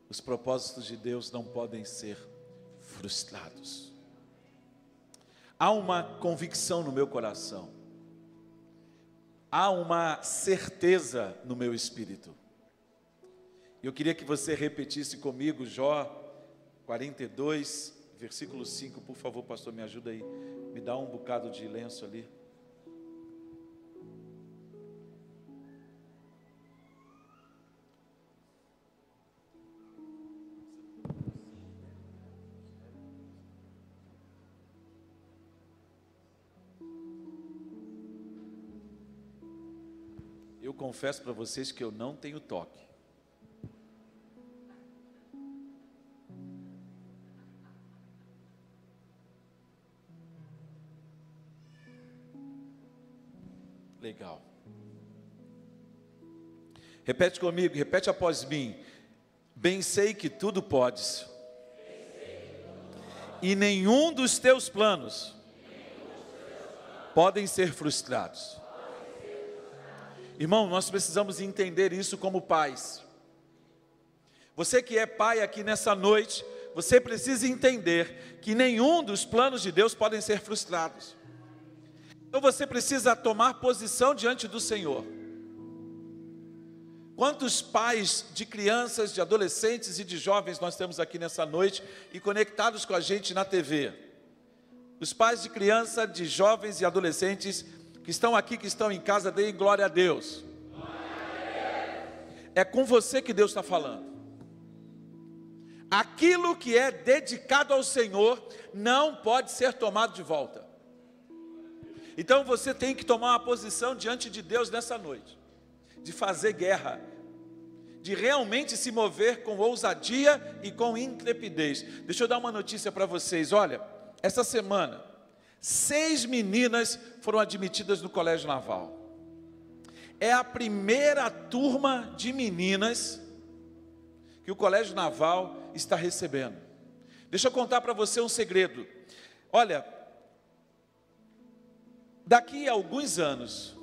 os propósitos de Deus não podem ser frustrados. Há uma convicção no meu coração, há uma certeza no meu espírito. Eu queria que você repetisse comigo Jó 42, versículo 5, por favor, pastor, me ajuda aí, me dá um bocado de lenço ali. Eu confesso para vocês que eu não tenho toque. Legal. Repete comigo, repete após mim. Bem sei que tudo podes, e nenhum dos teus planos podem ser frustrados. Irmão, nós precisamos entender isso como pais. Você que é pai aqui nessa noite, você precisa entender que nenhum dos planos de Deus podem ser frustrados. Então você precisa tomar posição diante do Senhor. Quantos pais de crianças, de adolescentes e de jovens nós temos aqui nessa noite e conectados com a gente na TV? Os pais de criança, de jovens e adolescentes que estão aqui, que estão em casa, deem glória a Deus. É com você que Deus está falando. Aquilo que é dedicado ao Senhor não pode ser tomado de volta. Então você tem que tomar uma posição diante de Deus nessa noite, de fazer guerra, de realmente se mover com ousadia e com intrepidez. Deixa eu dar uma notícia para vocês, olha, essa semana 6 meninas foram admitidas no Colégio Naval. É a primeira turma de meninas que o Colégio Naval está recebendo. Deixa eu contar para você um segredo. Olha, daqui a alguns anos,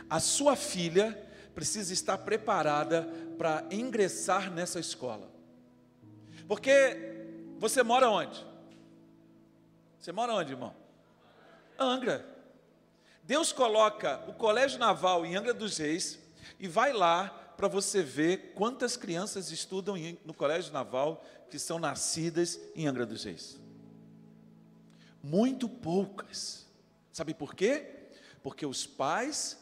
a sua filha precisa estar preparada para ingressar nessa escola. Porque você mora onde? Você mora onde, irmão? Angra. Deus coloca o Colégio Naval em Angra dos Reis e vai lá para você ver quantas crianças estudam no Colégio Naval que são nascidas em Angra dos Reis. Muito poucas. Sabe por quê? Porque os pais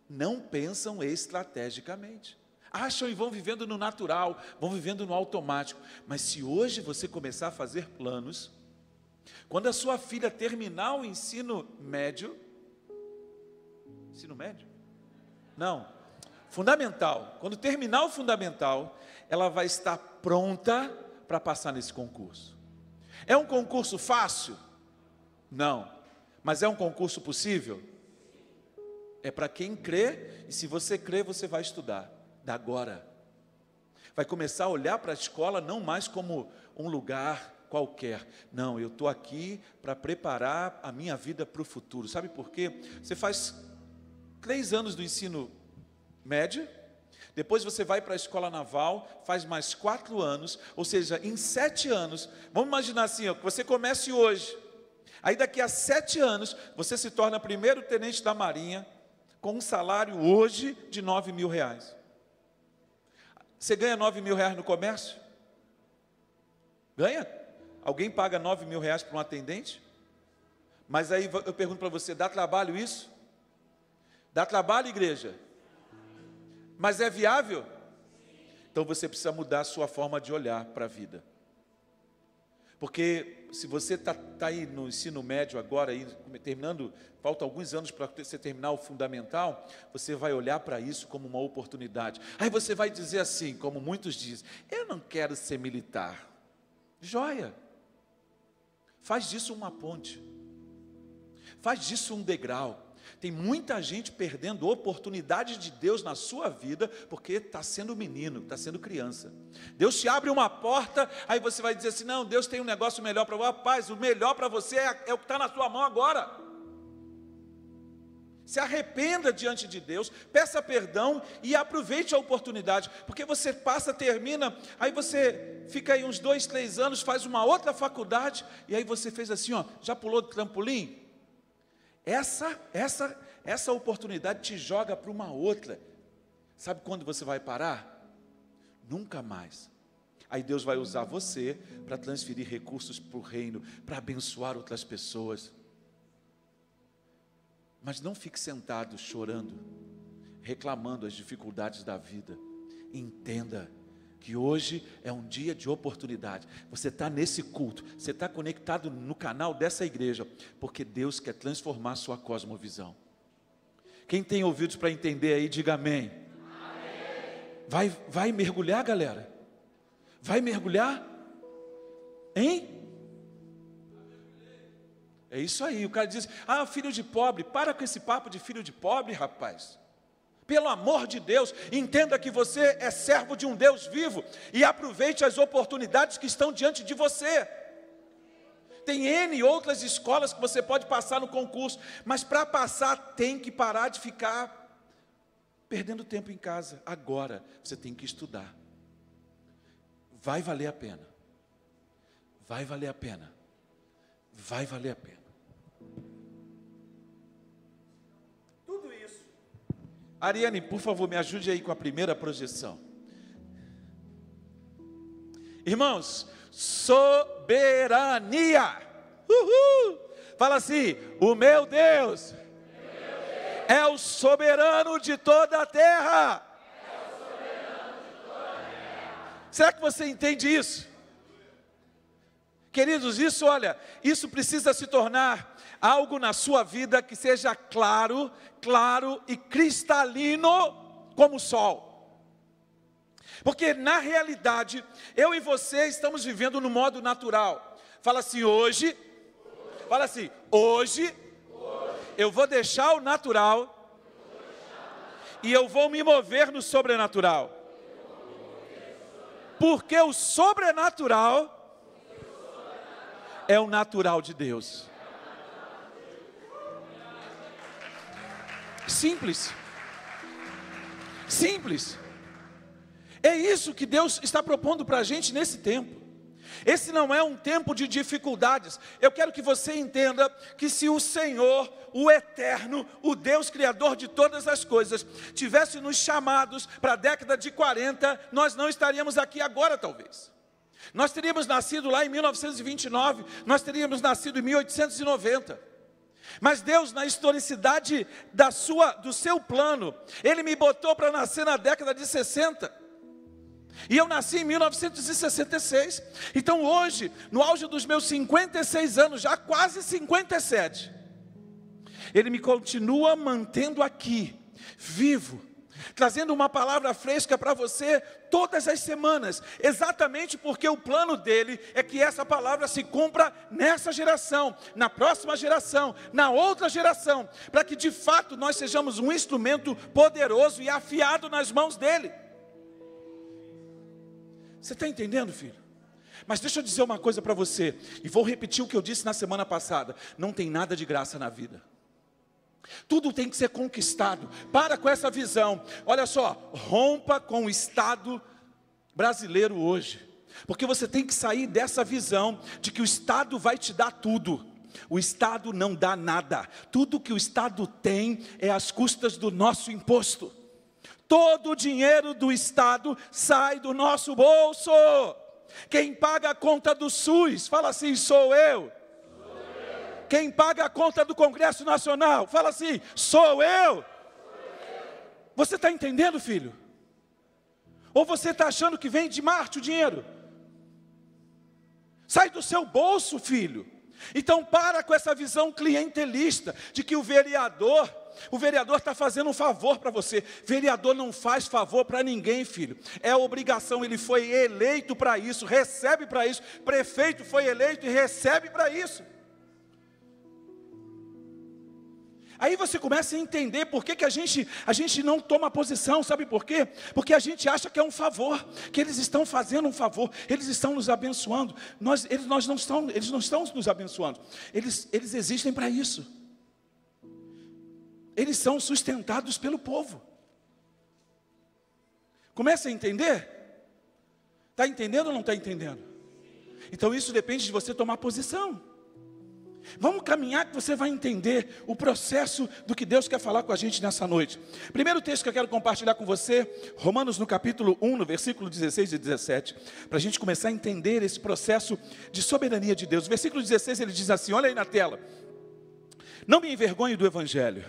não pensam estrategicamente. Acham e vão vivendo no natural, vão vivendo no automático. Mas se hoje você começar a fazer planos, quando a sua filha terminar o ensino médio, Não, fundamental. Quando terminar o fundamental, ela vai estar pronta para passar nesse concurso. É um concurso fácil? Não. Mas é um concurso possível? É para quem crê, e se você crê, você vai estudar, da agora. Vai começar a olhar para a escola não mais como um lugar qualquer. Não, eu estou aqui para preparar a minha vida para o futuro. Sabe por quê? Você faz 3 anos do ensino médio, depois você vai para a escola naval, faz mais 4 anos, ou seja, em 7 anos, vamos imaginar assim, ó, que você comece hoje, aí daqui a 7 anos, você se torna primeiro tenente da Marinha, com um salário hoje de R$9.000. Você ganha R$9.000 no comércio? Ganha? Alguém paga R$9.000 para um atendente? Mas aí eu pergunto para você, dá trabalho isso? Dá trabalho, igreja? Mas é viável? Então você precisa mudar a sua forma de olhar para a vida. Porque se você está aí no ensino médio agora, aí, terminando, falta alguns anos para você terminar o fundamental, você vai olhar para isso como uma oportunidade. Aí você vai dizer assim, como muitos dizem, eu não quero ser militar. Joia! Faz disso uma ponte. Faz disso um degrau. Tem muita gente perdendo oportunidade de Deus na sua vida, porque está sendo menino, está sendo criança. Deus te abre uma porta, aí você vai dizer assim, não, Deus tem um negócio melhor para você. Rapaz, o melhor para você é o que está na sua mão agora. Se arrependa diante de Deus, peça perdão e aproveite a oportunidade, porque você passa, termina, aí você fica aí uns 2, 3 anos, faz uma outra faculdade, e aí você fez assim, ó, já pulou do trampolim? Essa oportunidade te joga para uma outra. Sabe quando você vai parar? Nunca mais. Aí Deus vai usar você para transferir recursos para o reino, para abençoar outras pessoas. Mas não fique sentado chorando, reclamando as dificuldades da vida. Entenda que hoje é um dia de oportunidade. Você está nesse culto, você está conectado no canal dessa igreja, porque Deus quer transformar a sua cosmovisão. Quem tem ouvidos para entender aí, diga amém. Amém. Vai mergulhar, galera? Vai mergulhar? Hein? É isso aí, o cara diz, filho de pobre, para com esse papo de filho de pobre, rapaz. Pelo amor de Deus, entenda que você é servo de um Deus vivo, e aproveite as oportunidades que estão diante de você. Tem N outras escolas que você pode passar no concurso, mas para passar tem que parar de ficar perdendo tempo em casa. Agora, você tem que estudar. Vai valer a pena. Vai valer a pena. Vai valer a pena. Tudo isso. Ariane, por favor, me ajude aí com a primeira projeção. Irmãos, soberania. Uhul. Fala assim, o meu Deus é o soberano de toda a terra. Será que você entende isso? Queridos, isso precisa se tornar algo na sua vida que seja claro e cristalino como o sol. Porque na realidade, eu e você estamos vivendo no modo natural. Fala assim, hoje eu vou deixar o natural e eu vou me mover no sobrenatural. Porque o sobrenatural é o natural de Deus. Simples. Simples. É isso que Deus está propondo para a gente nesse tempo. Esse não é um tempo de dificuldades. Eu quero que você entenda que se o Senhor, o Eterno, o Deus Criador de todas as coisas, tivesse nos chamados para a década de 40, nós não estaríamos aqui agora talvez. Nós teríamos nascido lá em 1929, nós teríamos nascido em 1890. Mas Deus, na historicidade do seu plano, Ele me botou para nascer na década de 60. E eu nasci em 1966. Então hoje, no auge dos meus 56 anos, já quase 57, Ele me continua mantendo aqui, vivo, trazendo uma palavra fresca para você todas as semanas, exatamente porque o plano dele é que essa palavra se cumpra nessa geração, na próxima geração, na outra geração, para que de fato nós sejamos um instrumento poderoso e afiado nas mãos dele. Você está entendendo, filho? Mas deixa eu dizer uma coisa para você, e vou repetir o que eu disse na semana passada: não tem nada de graça na vida. Tudo tem que ser conquistado. Para com essa visão. Olha só, rompa com o Estado brasileiro hoje. Porque você tem que sair dessa visão de que o Estado vai te dar tudo. O Estado não dá nada. Tudo que o Estado tem é às custas do nosso imposto. Todo o dinheiro do Estado sai do nosso bolso. Quem paga a conta do SUS, fala assim, sou eu. Quem paga a conta do Congresso Nacional, fala assim, sou eu. Você está entendendo, filho? Ou você está achando que vem de Marte o dinheiro? Sai do seu bolso, filho. Então para com essa visão clientelista de que o vereador está fazendo um favor para você. Vereador não faz favor para ninguém, filho. É obrigação, ele foi eleito para isso, recebe para isso. Prefeito foi eleito e recebe para isso. Aí você começa a entender por que a gente não toma posição, sabe por quê? Porque a gente acha que é um favor, que eles estão fazendo um favor, eles estão nos abençoando. Eles não estão nos abençoando, eles existem para isso. eles são sustentados pelo povo. Começa a entender? Está entendendo ou não está entendendo? Então isso depende de você tomar posição. Vamos caminhar que você vai entender o processo do que Deus quer falar com a gente nessa noite. Primeiro texto que eu quero compartilhar com você, Romanos no capítulo 1, no versículo 16 e 17, para a gente começar a entender esse processo de soberania de Deus. O versículo 16 ele diz assim, olha aí na tela: não me envergonhe do Evangelho,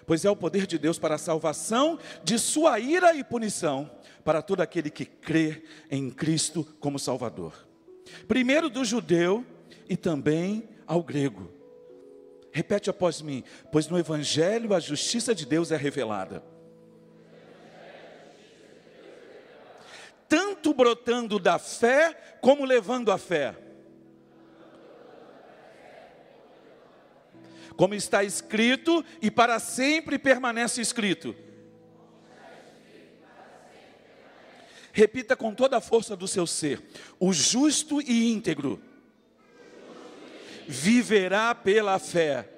pois é o poder de Deus para a salvação de sua ira e punição, para todo aquele que crê em Cristo como Salvador. Primeiro do judeu e também ao grego. Repete após mim: pois no Evangelho a justiça de Deus é revelada, tanto brotando da fé, como levando a fé. Como está escrito, e para sempre permanece escrito. Repita com toda a força do seu ser: o justo e íntegro viverá pela fé.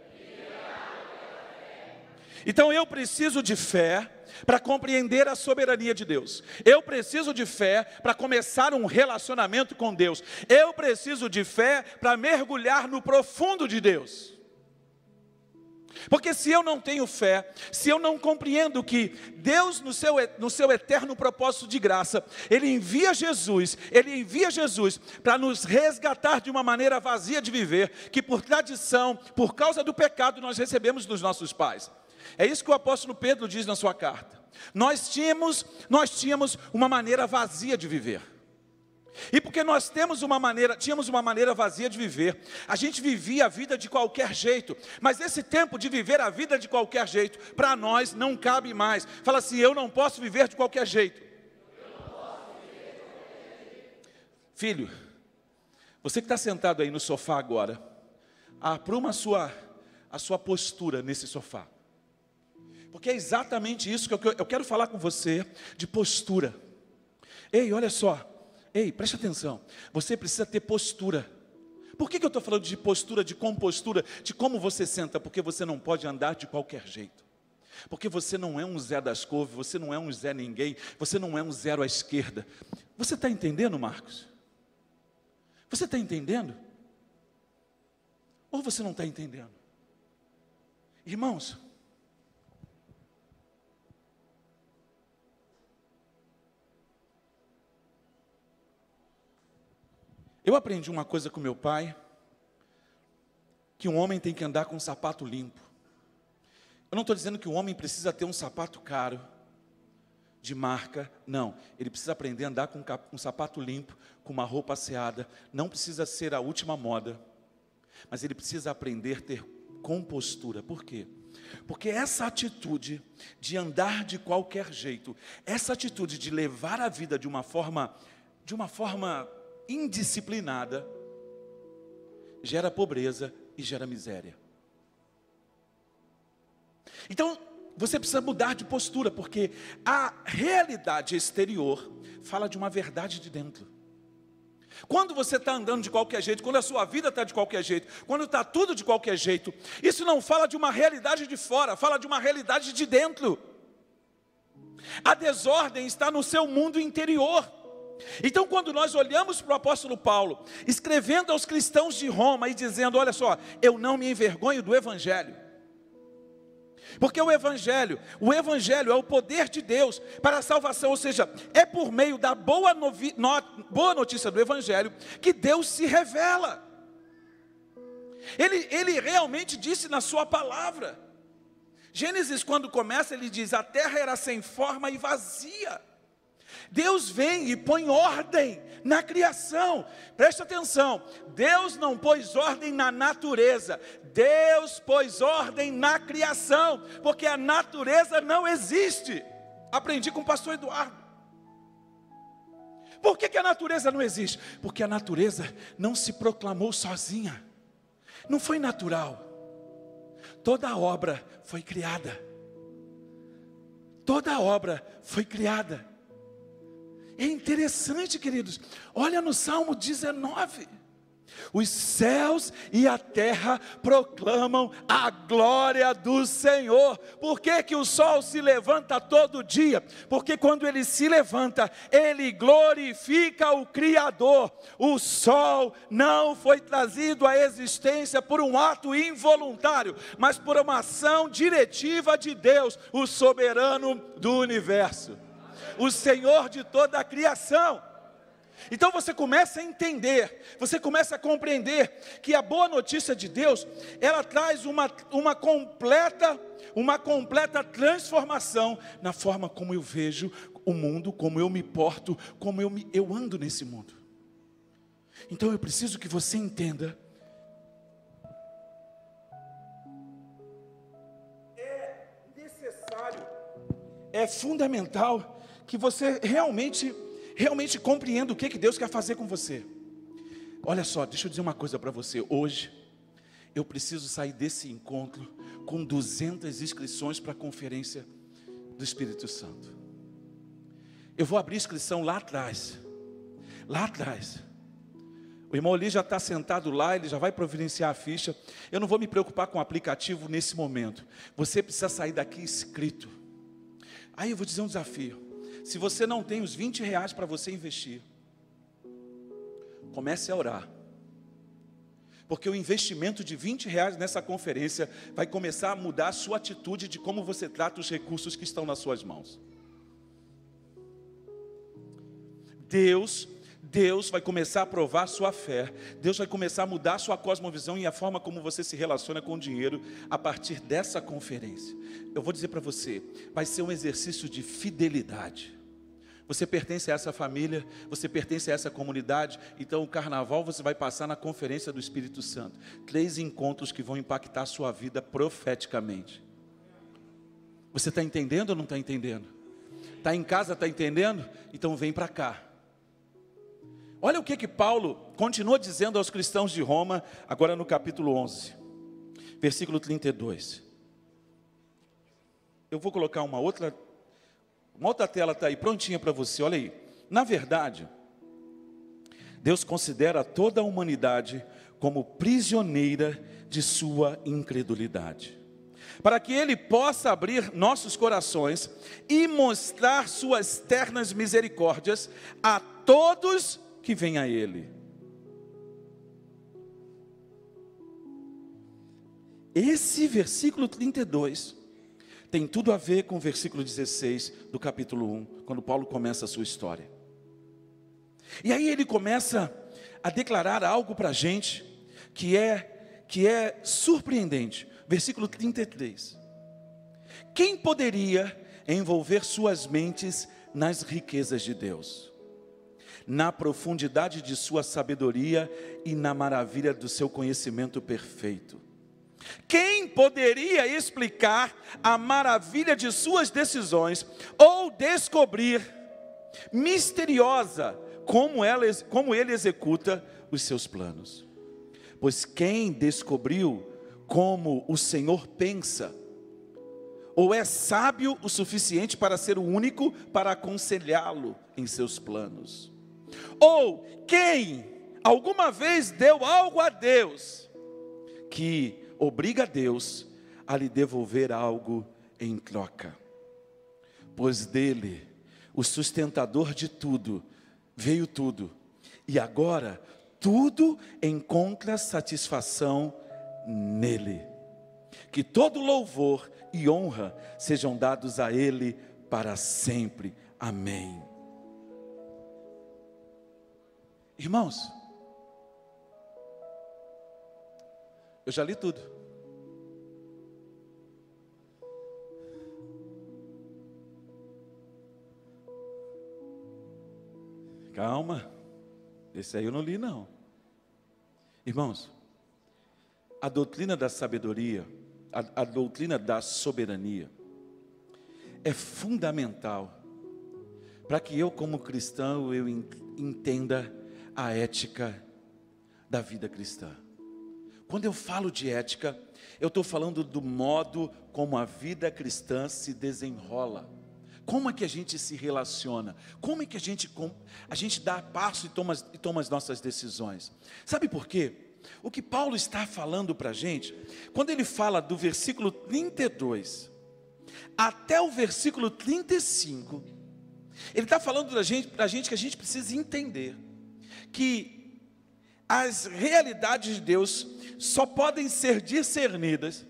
Então eu preciso de fé para compreender a soberania de Deus. Eu preciso de fé para começar um relacionamento com Deus. Eu preciso de fé para mergulhar no profundo de Deus. Porque se eu não tenho fé, se eu não compreendo que Deus no seu eterno propósito de graça, Ele envia Jesus para nos resgatar de uma maneira vazia de viver, que por tradição, por causa do pecado, nós recebemos dos nossos pais. É isso que o apóstolo Pedro diz na sua carta. Nós tínhamos uma maneira vazia de viver. E porque nós tínhamos uma maneira vazia de viver, a gente vivia a vida de qualquer jeito. Mas esse tempo de viver a vida de qualquer jeito, para nós não cabe mais. Fala assim: eu não posso viver de qualquer jeito. Filho, você que está sentado aí no sofá agora, apruma a sua postura nesse sofá. Porque é exatamente isso que eu quero falar com você, de postura. Ei, olha só. Ei, preste atenção, você precisa ter postura. Por que eu estou falando de postura, de compostura, de como você senta? Porque você não pode andar de qualquer jeito. Porque você não é um Zé das couves, você não é um Zé ninguém, você não é um zero à esquerda. Você está entendendo, Marcos? Você está entendendo? Ou você não está entendendo? Irmãos, eu aprendi uma coisa com meu pai, que um homem tem que andar com um sapato limpo. Eu não estou dizendo que o homem precisa ter um sapato caro, de marca, não. Ele precisa aprender a andar com um sapato limpo, com uma roupa asseada. Não precisa ser a última moda, mas ele precisa aprender a ter compostura. Por quê? Porque essa atitude de andar de qualquer jeito, essa atitude de levar a vida de uma forma indisciplinada, gera pobreza e gera miséria. Então, você precisa mudar de postura, porque a realidade exterior fala de uma verdade de dentro. Quando você está andando de qualquer jeito, quando a sua vida está de qualquer jeito, quando está tudo de qualquer jeito, isso não fala de uma realidade de fora, fala de uma realidade de dentro. A desordem está no seu mundo interior. Então, quando nós olhamos para o apóstolo Paulo, escrevendo aos cristãos de Roma e dizendo: olha só, eu não me envergonho do Evangelho, porque o Evangelho é o poder de Deus para a salvação, ou seja, é por meio da boa notícia do Evangelho que Deus se revela. Ele realmente disse na sua palavra. Gênesis, quando começa, ele diz: a terra era sem forma e vazia. Deus vem e põe ordem na criação. Presta atenção, Deus não pôs ordem na natureza, Deus pôs ordem na criação, porque a natureza não existe. Aprendi com o pastor Eduardo. Por que a natureza não existe? Porque a natureza não se proclamou sozinha, não foi natural. Toda a obra foi criada. Toda a obra foi criada. É interessante, queridos, olha no Salmo 19, Os céus e a terra proclamam a glória do Senhor. Por que que o sol se levanta todo dia? Porque quando ele se levanta, ele glorifica o Criador. O sol não foi trazido à existência por um ato involuntário, mas por uma ação diretiva de Deus, o soberano do universo, o Senhor de toda a criação. Então você começa a entender, você começa a compreender que a boa notícia de Deus, ela traz uma completa transformação na forma como eu vejo o mundo, como eu me porto, como eu ando nesse mundo. Então eu preciso que você entenda. É necessário, é fundamental que você realmente compreenda o que Deus quer fazer com você. Olha só, deixa eu dizer uma coisa para você. Hoje, eu preciso sair desse encontro com 200 inscrições para a conferência do Espírito Santo. Eu vou abrir inscrição lá atrás. O irmão Eli já está sentado lá, ele já vai providenciar a ficha. Eu não vou me preocupar com o aplicativo nesse momento. Você precisa sair daqui inscrito. Aí eu vou dizer um desafio. Se você não tem os R$20 para você investir, comece a orar. Porque o investimento de R$20 nessa conferência vai começar a mudar a sua atitude de como você trata os recursos que estão nas suas mãos. Deus vai começar a provar a sua fé. Deus vai começar a mudar a sua cosmovisão e a forma como você se relaciona com o dinheiro a partir dessa conferência. Eu vou dizer para você, vai ser um exercício de fidelidade. Você pertence a essa família, você pertence a essa comunidade, então o carnaval você vai passar na conferência do Espírito Santo. 3 encontros que vão impactar a sua vida profeticamente. Você está entendendo ou não está entendendo? Está em casa, está entendendo? Então vem para cá. Olha o que Paulo continua dizendo aos cristãos de Roma, agora no capítulo 11, versículo 32. Eu vou colocar uma outra tela, está aí prontinha para você, olha aí. Na verdade, Deus considera toda a humanidade como prisioneira de sua incredulidade, para que Ele possa abrir nossos corações e mostrar suas ternas misericórdias a todos que vem a Ele. Esse versículo 32 tem tudo a ver com o versículo 16 do capítulo 1, quando Paulo começa a sua história. E aí ele começa a declarar algo para a gente que é surpreendente. Versículo 33. Quem poderia envolver suas mentes nas riquezas de Deus, na profundidade de sua sabedoria e na maravilha do seu conhecimento perfeito? Quem poderia explicar a maravilha de suas decisões ou descobrir misteriosa como ele executa os seus planos? Pois quem descobriu como o Senhor pensa, ou é sábio o suficiente para ser o único para aconselhá-lo em seus planos? Ou quem alguma vez deu algo a Deus que obriga Deus a lhe devolver algo em troca? Pois dele, o sustentador de tudo, veio tudo, e agora tudo encontra satisfação nele. Que todo louvor e honra sejam dados a Ele para sempre. Amém. Irmãos, eu já li tudo. Calma, esse aí eu não li não. Irmãos, a doutrina da sabedoria, a doutrina da soberania é fundamental para que eu, como cristão, eu entenda a ética da vida cristã. Quando eu falo de ética, eu estou falando do modo como a vida cristã se desenrola. Como é que a gente se relaciona? Como é que a gente dá passo e toma as nossas decisões? Sabe por quê? O que Paulo está falando para a gente, quando ele fala do versículo 32 até o versículo 35, ele está falando para a gente que a gente precisa entender que as realidades de Deus só podem ser discernidas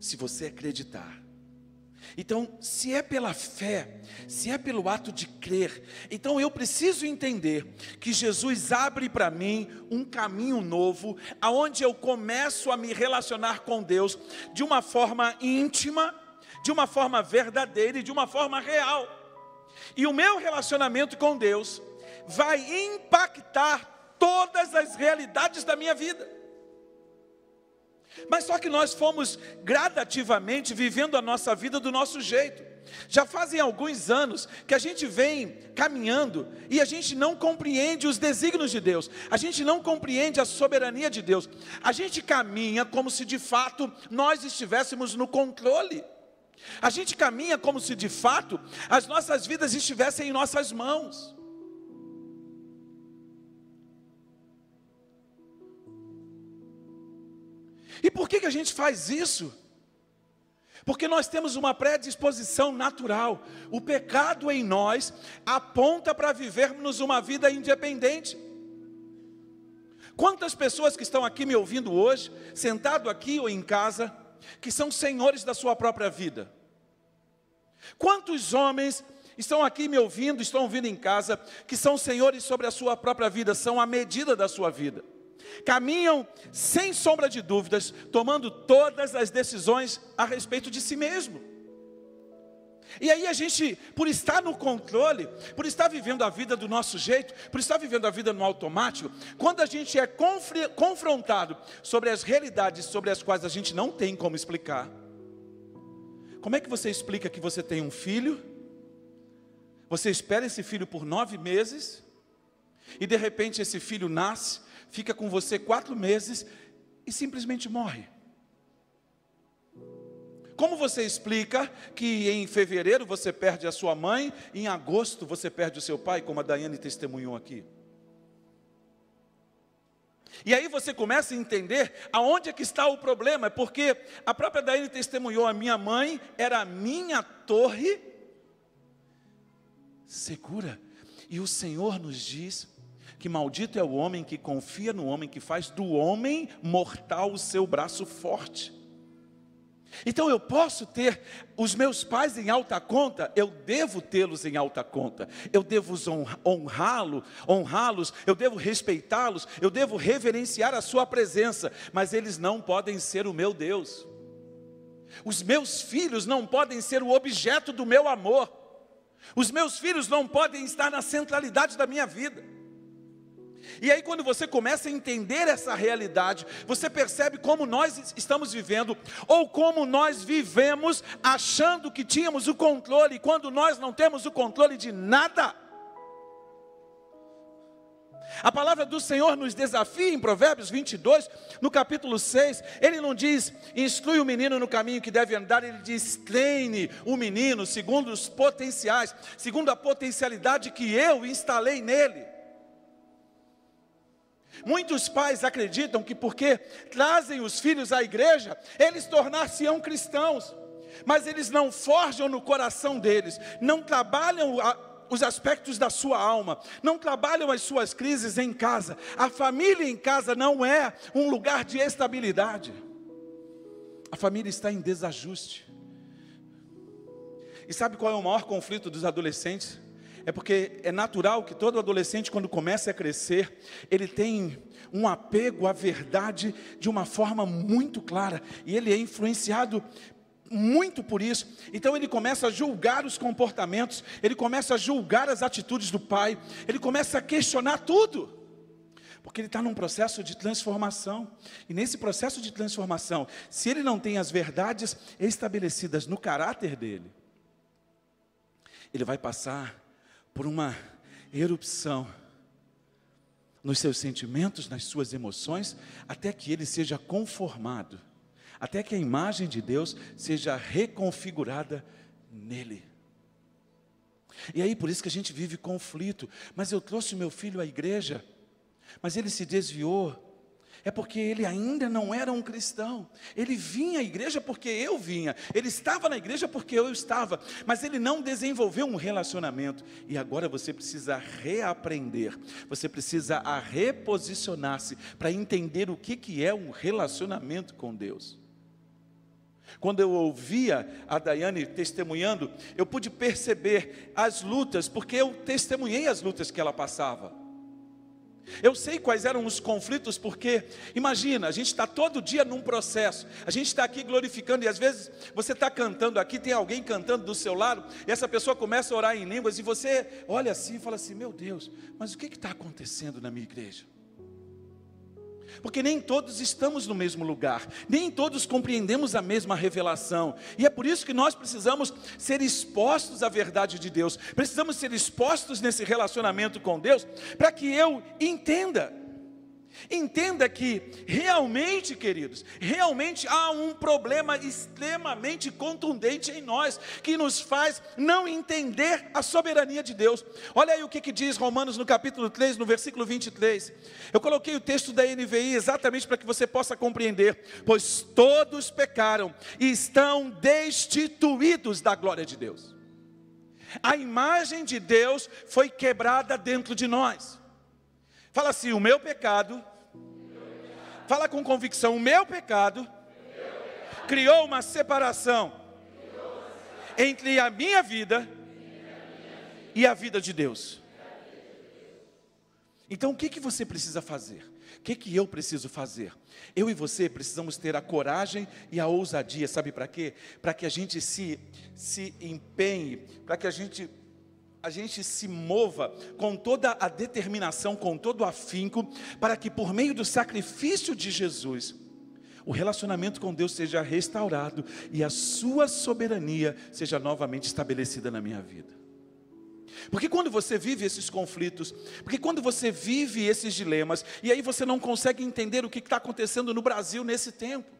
se você acreditar. Então, se é pela fé, se é pelo ato de crer, então eu preciso entender que Jesus abre para mim um caminho novo, aonde eu começo a me relacionar com Deus de uma forma íntima, de uma forma verdadeira e de uma forma real. E o meu relacionamento com Deus vai impactar todas as realidades da minha vida. Mas só que nós fomos gradativamente vivendo a nossa vida do nosso jeito. Já fazem alguns anos que a gente vem caminhando e a gente não compreende os desígnios de Deus. A gente não compreende a soberania de Deus. A gente caminha como se de fato nós estivéssemos no controle. A gente caminha como se de fato as nossas vidas estivessem em nossas mãos. E por que a gente faz isso? Porque nós temos uma predisposição natural. O pecado em nós aponta para vivermos uma vida independente. Quantas pessoas que estão aqui me ouvindo hoje, sentado aqui ou em casa, que são senhores da sua própria vida? Quantos homens estão aqui me ouvindo, estão ouvindo em casa, que são senhores sobre a sua própria vida, são a medida da sua vida? Caminham sem sombra de dúvidas, tomando todas as decisões a respeito de si mesmo. E aí a gente, por estar no controle, por estar vivendo a vida do nosso jeito, por estar vivendo a vida no automático, quando a gente é confrontado sobre as realidades sobre as quais a gente não tem como explicar. Como é que você explica que você tem um filho, você espera esse filho por 9 meses, e de repente esse filho nasce, fica com você 4 meses e simplesmente morre? Como você explica que em fevereiro você perde a sua mãe, em agosto você perde o seu pai, como a Daiane testemunhou aqui? E aí você começa a entender aonde é que está o problema, porque a própria Daiane testemunhou: a minha mãe era a minha torre segura. E o Senhor nos diz que maldito é o homem que confia no homem, que faz do homem mortal o seu braço forte. Então eu posso ter os meus pais em alta conta, eu devo tê-los em alta conta, eu devo honrá-los, eu devo respeitá-los, eu devo reverenciar a sua presença, mas eles não podem ser o meu Deus. Os meus filhos não podem ser o objeto do meu amor. Os meus filhos não podem estar na centralidade da minha vida. E aí quando você começa a entender essa realidade, você percebe como nós estamos vivendo, ou como nós vivemos achando que tínhamos o controle, quando nós não temos o controle de nada. A palavra do Senhor nos desafia em Provérbios 22, no capítulo 6, ele não diz: instrui o menino no caminho que deve andar, ele diz: treine o menino segundo os potenciais, segundo a potencialidade que eu instalei nele. Muitos pais acreditam que porque trazem os filhos à igreja, eles tornar-se-ão cristãos, mas eles não forjam no coração deles, não trabalham os aspectos da sua alma, não trabalham as suas crises em casa. A família em casa não é um lugar de estabilidade, a família está em desajuste. E sabe qual é o maior conflito dos adolescentes? É porque é natural que todo adolescente, quando começa a crescer, ele tem um apego à verdade de uma forma muito clara, e ele é influenciado muito por isso. Então ele começa a julgar os comportamentos, ele começa a julgar as atitudes do pai, ele começa a questionar tudo, porque ele está num processo de transformação. E nesse processo de transformação, se ele não tem as verdades estabelecidas no caráter dele, ele vai passar por uma erupção nos seus sentimentos, nas suas emoções, até que ele seja conformado, até que a imagem de Deus seja reconfigurada nele. E aí por isso que a gente vive conflito. Mas eu trouxe o meu filho à igreja, mas ele se desviou. É porque ele ainda não era um cristão. Ele vinha à igreja porque eu vinha. Ele estava na igreja porque eu estava. Mas ele não desenvolveu um relacionamento. E agora você precisa reaprender. Você precisa reposicionar-se para entender o que é um relacionamento com Deus. Quando eu ouvia a Daiane testemunhando, eu pude perceber as lutas, porque eu testemunhei as lutas que ela passava. Eu sei quais eram os conflitos, porque, imagina, a gente está todo dia num processo, a gente está aqui glorificando, e às vezes você está cantando aqui, tem alguém cantando do seu lado, e essa pessoa começa a orar em línguas, e você olha assim e fala assim, meu Deus, mas o que está acontecendo na minha igreja? Porque nem todos estamos no mesmo lugar, nem todos compreendemos a mesma revelação, e é por isso que nós precisamos ser expostos à verdade de Deus, precisamos ser expostos nesse relacionamento com Deus, para que eu entenda que realmente, queridos, realmente há um problema extremamente contundente em nós, que nos faz não entender a soberania de Deus. Olha aí o que diz Romanos no capítulo 3, no versículo 23. Eu coloquei o texto da NVI exatamente para que você possa compreender. Pois todos pecaram e estão destituídos da glória de Deus. A imagem de Deus foi quebrada dentro de nós. Fala assim, o meu pecado, fala com convicção, o meu pecado criou uma separação entre a minha vida e a vida de Deus. Então o que você precisa fazer? O que eu preciso fazer? Eu e você precisamos ter a coragem e a ousadia, sabe para quê? Para que a gente se empenhe, para que a gente se mova com toda a determinação, com todo o afinco, para que por meio do sacrifício de Jesus, o relacionamento com Deus seja restaurado e a sua soberania seja novamente estabelecida na minha vida. Porque quando você vive esses conflitos, porque quando você vive esses dilemas, e aí você não consegue entender o que está acontecendo no Brasil nesse tempo,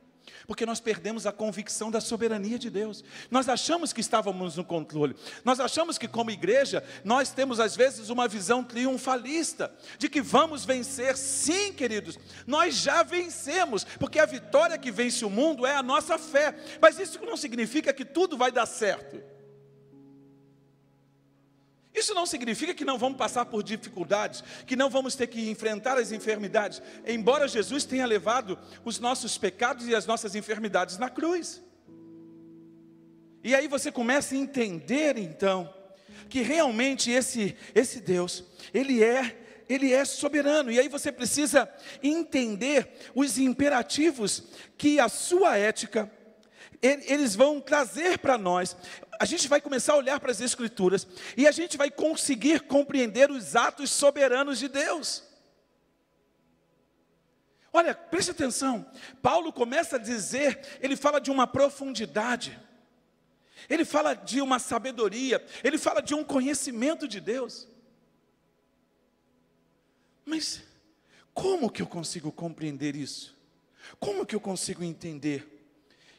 porque nós perdemos a convicção da soberania de Deus. Nós achamos que estávamos no controle. Nós achamos que como igreja, nós temos às vezes uma visão triunfalista, de que vamos vencer. Sim, queridos, nós já vencemos, porque a vitória que vence o mundo é a nossa fé. Mas isso não significa que tudo vai dar certo. Isso não significa que não vamos passar por dificuldades, que não vamos ter que enfrentar as enfermidades, embora Jesus tenha levado os nossos pecados e as nossas enfermidades na cruz. E aí você começa a entender então, que realmente esse Deus, Ele é soberano, e aí você precisa entender os imperativos que a sua ética, eles vão trazer para nós. A gente vai começar a olhar para as Escrituras, e a gente vai conseguir compreender os atos soberanos de Deus. Olha, preste atenção, Paulo começa a dizer, ele fala de uma profundidade, ele fala de uma sabedoria, ele fala de um conhecimento de Deus. Mas como que eu consigo compreender isso? Como que eu consigo entender?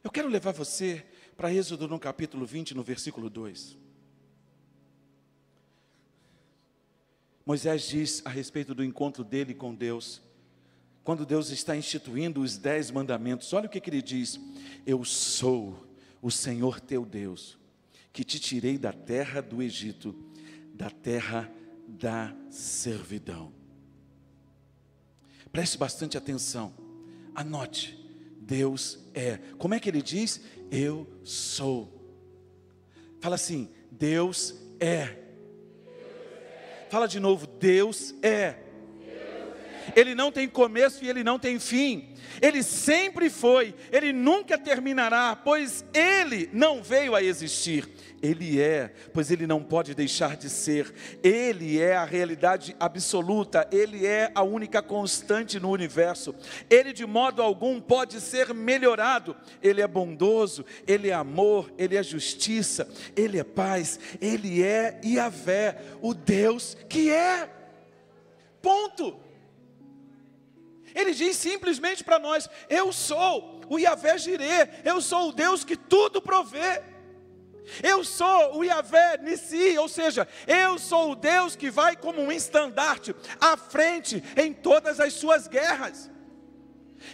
Eu quero levar você para Êxodo no capítulo 20, no versículo 2. Moisés diz a respeito do encontro dele com Deus, quando Deus está instituindo os 10 mandamentos, olha o que ele diz: eu sou o Senhor teu Deus, que te tirei da terra do Egito, da terra da servidão. Preste bastante atenção, anote. Deus é. Como é que ele diz? Eu sou. Fala assim, Deus é. Fala de novo, Deus é. Ele não tem começo e Ele não tem fim. Ele sempre foi, Ele nunca terminará, pois Ele não veio a existir. Ele é, pois Ele não pode deixar de ser. Ele é a realidade absoluta, Ele é a única constante no universo. Ele de modo algum pode ser melhorado. Ele é bondoso, Ele é amor, Ele é justiça, Ele é paz, Ele é Yahvé, o Deus que é. Ponto. Ele diz simplesmente para nós: eu sou o Yahvé Jireh, eu sou o Deus que tudo provê. Eu sou o Yahvé Nissi, ou seja, eu sou o Deus que vai como um estandarte à frente em todas as suas guerras.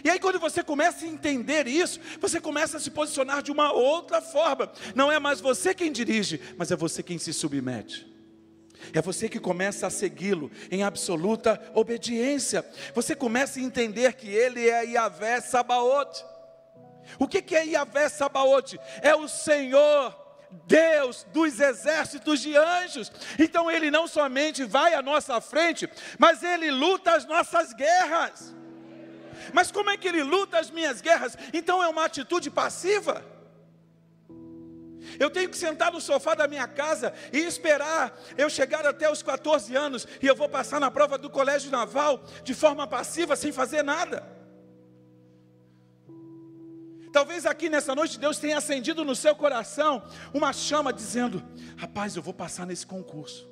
E aí quando você começa a entender isso, você começa a se posicionar de uma outra forma. Não é mais você quem dirige, mas é você quem se submete. É você que começa a segui-lo em absoluta obediência. Você começa a entender que Ele é Yahvé Sabaote. O que é Yahvé Sabaote? É o Senhor Deus dos exércitos de anjos. Então Ele não somente vai à nossa frente, mas Ele luta as nossas guerras. Mas como é que Ele luta as minhas guerras? Então é uma atitude passiva. Eu tenho que sentar no sofá da minha casa e esperar eu chegar até os 14 anos e eu vou passar na prova do colégio naval de forma passiva, sem fazer nada. Talvez aqui nessa noite Deus tenha acendido no seu coração uma chama dizendo: rapaz, eu vou passar nesse concurso.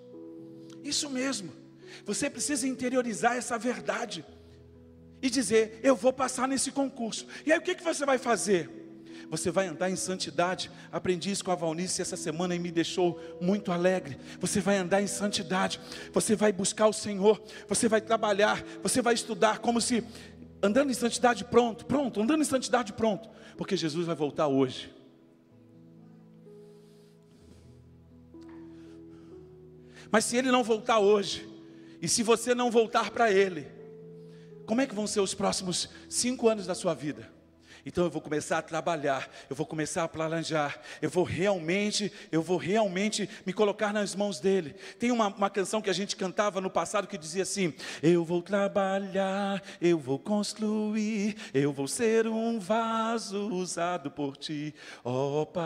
Isso mesmo, você precisa interiorizar essa verdade e dizer: eu vou passar nesse concurso. E aí o que você vai fazer? Você vai andar em santidade. Aprendi isso com a Valnice essa semana e me deixou muito alegre. Você vai andar em santidade, você vai buscar o Senhor, você vai trabalhar, você vai estudar como se andando em santidade pronto, andando em santidade pronto, porque Jesus vai voltar hoje. Mas se Ele não voltar hoje, e se você não voltar para Ele, como é que vão ser os próximos 5 anos da sua vida? Então eu vou começar a trabalhar, eu vou começar a planejar, eu vou realmente me colocar nas mãos dEle. Tem uma canção que a gente cantava no passado que dizia assim: eu vou trabalhar, eu vou construir, eu vou ser um vaso usado por Ti, ó Pai,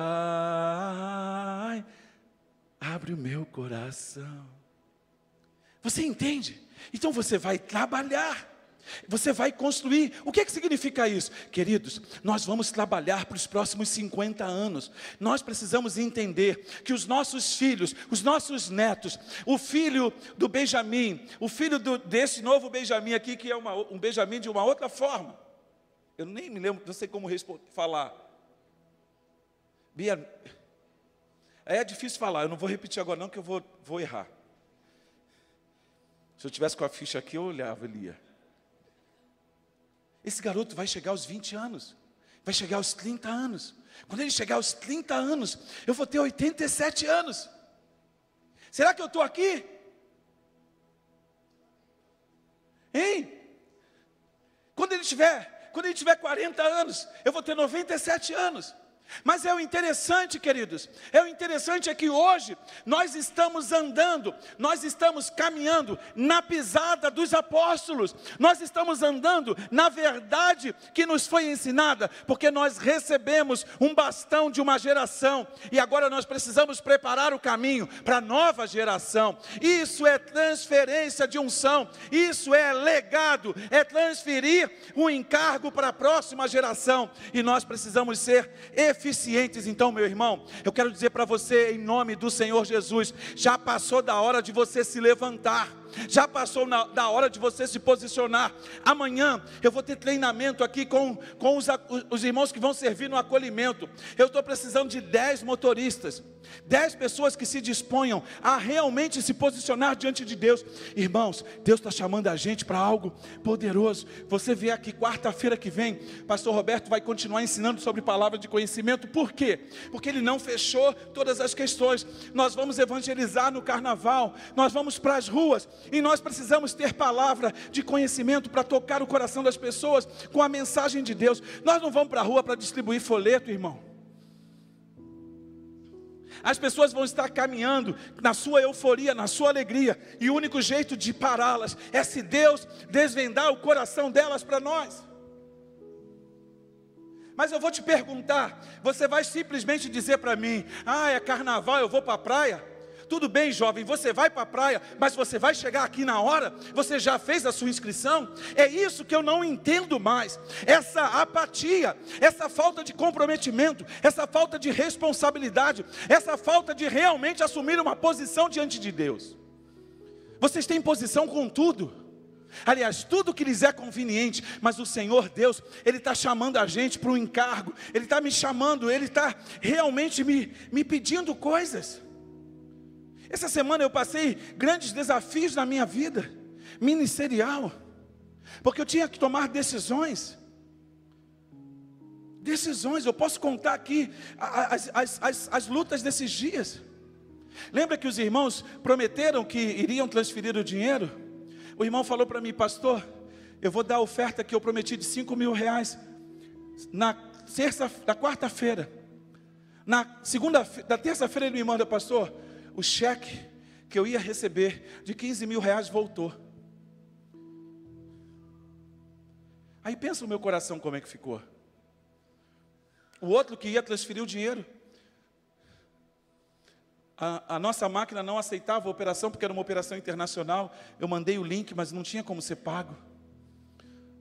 abre o meu coração. Você entende? Então você vai trabalhar, você vai construir. O que significa isso? Queridos, nós vamos trabalhar para os próximos 50 anos. Nós precisamos entender que os nossos filhos, os nossos netos, o filho do Benjamim, o filho desse novo Benjamim aqui, que é um Benjamim de uma outra forma. Eu nem me lembro, não sei como falar. Bia, é difícil falar, eu não vou repetir agora não, que eu vou errar. Se eu tivesse com a ficha aqui, eu olhava e lia. Esse garoto vai chegar aos 20 anos, vai chegar aos 30 anos. Quando ele chegar aos 30 anos, eu vou ter 87 anos. Será que eu estou aqui? Hein? Quando ele tiver 40 anos, eu vou ter 97 anos. Mas é o interessante, queridos, é que hoje nós estamos andando, nós estamos caminhando na pisada dos apóstolos, nós estamos andando na verdade que nos foi ensinada, porque nós recebemos um bastão de uma geração, e agora nós precisamos preparar o caminho para a nova geração. Isso é transferência de unção, isso é legado, é transferir o encargo para a próxima geração, e nós precisamos ser eficientes. Então, meu irmão, eu quero dizer para você, em nome do Senhor Jesus, já passou da hora de você se levantar, já passou da hora de você se posicionar. Amanhã eu vou ter treinamento aqui com os irmãos que vão servir no acolhimento. Eu estou precisando de 10 motoristas, 10 pessoas que se disponham a realmente se posicionar diante de Deus. Irmãos, Deus está chamando a gente para algo poderoso. Você vê aqui quarta-feira que vem, pastor Roberto vai continuar ensinando sobre palavra de conhecimento. Por quê? Porque ele não fechou todas as questões. Nós vamos evangelizar no carnaval, nós vamos para as ruas, e nós precisamos ter palavra de conhecimento para tocar o coração das pessoas com a mensagem de Deus. Nós não vamos para a rua para distribuir folheto, irmão. As pessoas vão estar caminhando na sua euforia, na sua alegria, e o único jeito de pará-las é se Deus desvendar o coração delas para nós. Mas eu vou te perguntar, você vai simplesmente dizer para mim: ah, é carnaval, eu vou para a praia? Tudo bem, jovem, você vai para a praia, mas você vai chegar aqui na hora? Você já fez a sua inscrição? É isso que eu não entendo mais, essa apatia, essa falta de comprometimento, essa falta de responsabilidade, essa falta de realmente assumir uma posição diante de Deus. Vocês têm posição com tudo, Aliás, tudo que lhes é conveniente, mas o Senhor Deus, Ele está chamando a gente para um encargo, Ele está me chamando, Ele está realmente me pedindo coisas. Essa semana eu passei grandes desafios na minha vida ministerial, porque eu tinha que tomar decisões. Eu posso contar aqui as lutas desses dias. Lembra que os irmãos prometeram que iriam transferir o dinheiro? O irmão falou para mim: pastor, eu vou dar a oferta que eu prometi de R$5.000 na quarta-feira. Na terça-feira ele me manda: pastor, o cheque que eu ia receber de R$15.000 voltou. Aí pensa no meu coração como é que ficou. O outro que ia transferir o dinheiro, a nossa máquina não aceitava a operação, porque era uma operação internacional. Eu mandei o link, mas não tinha como ser pago.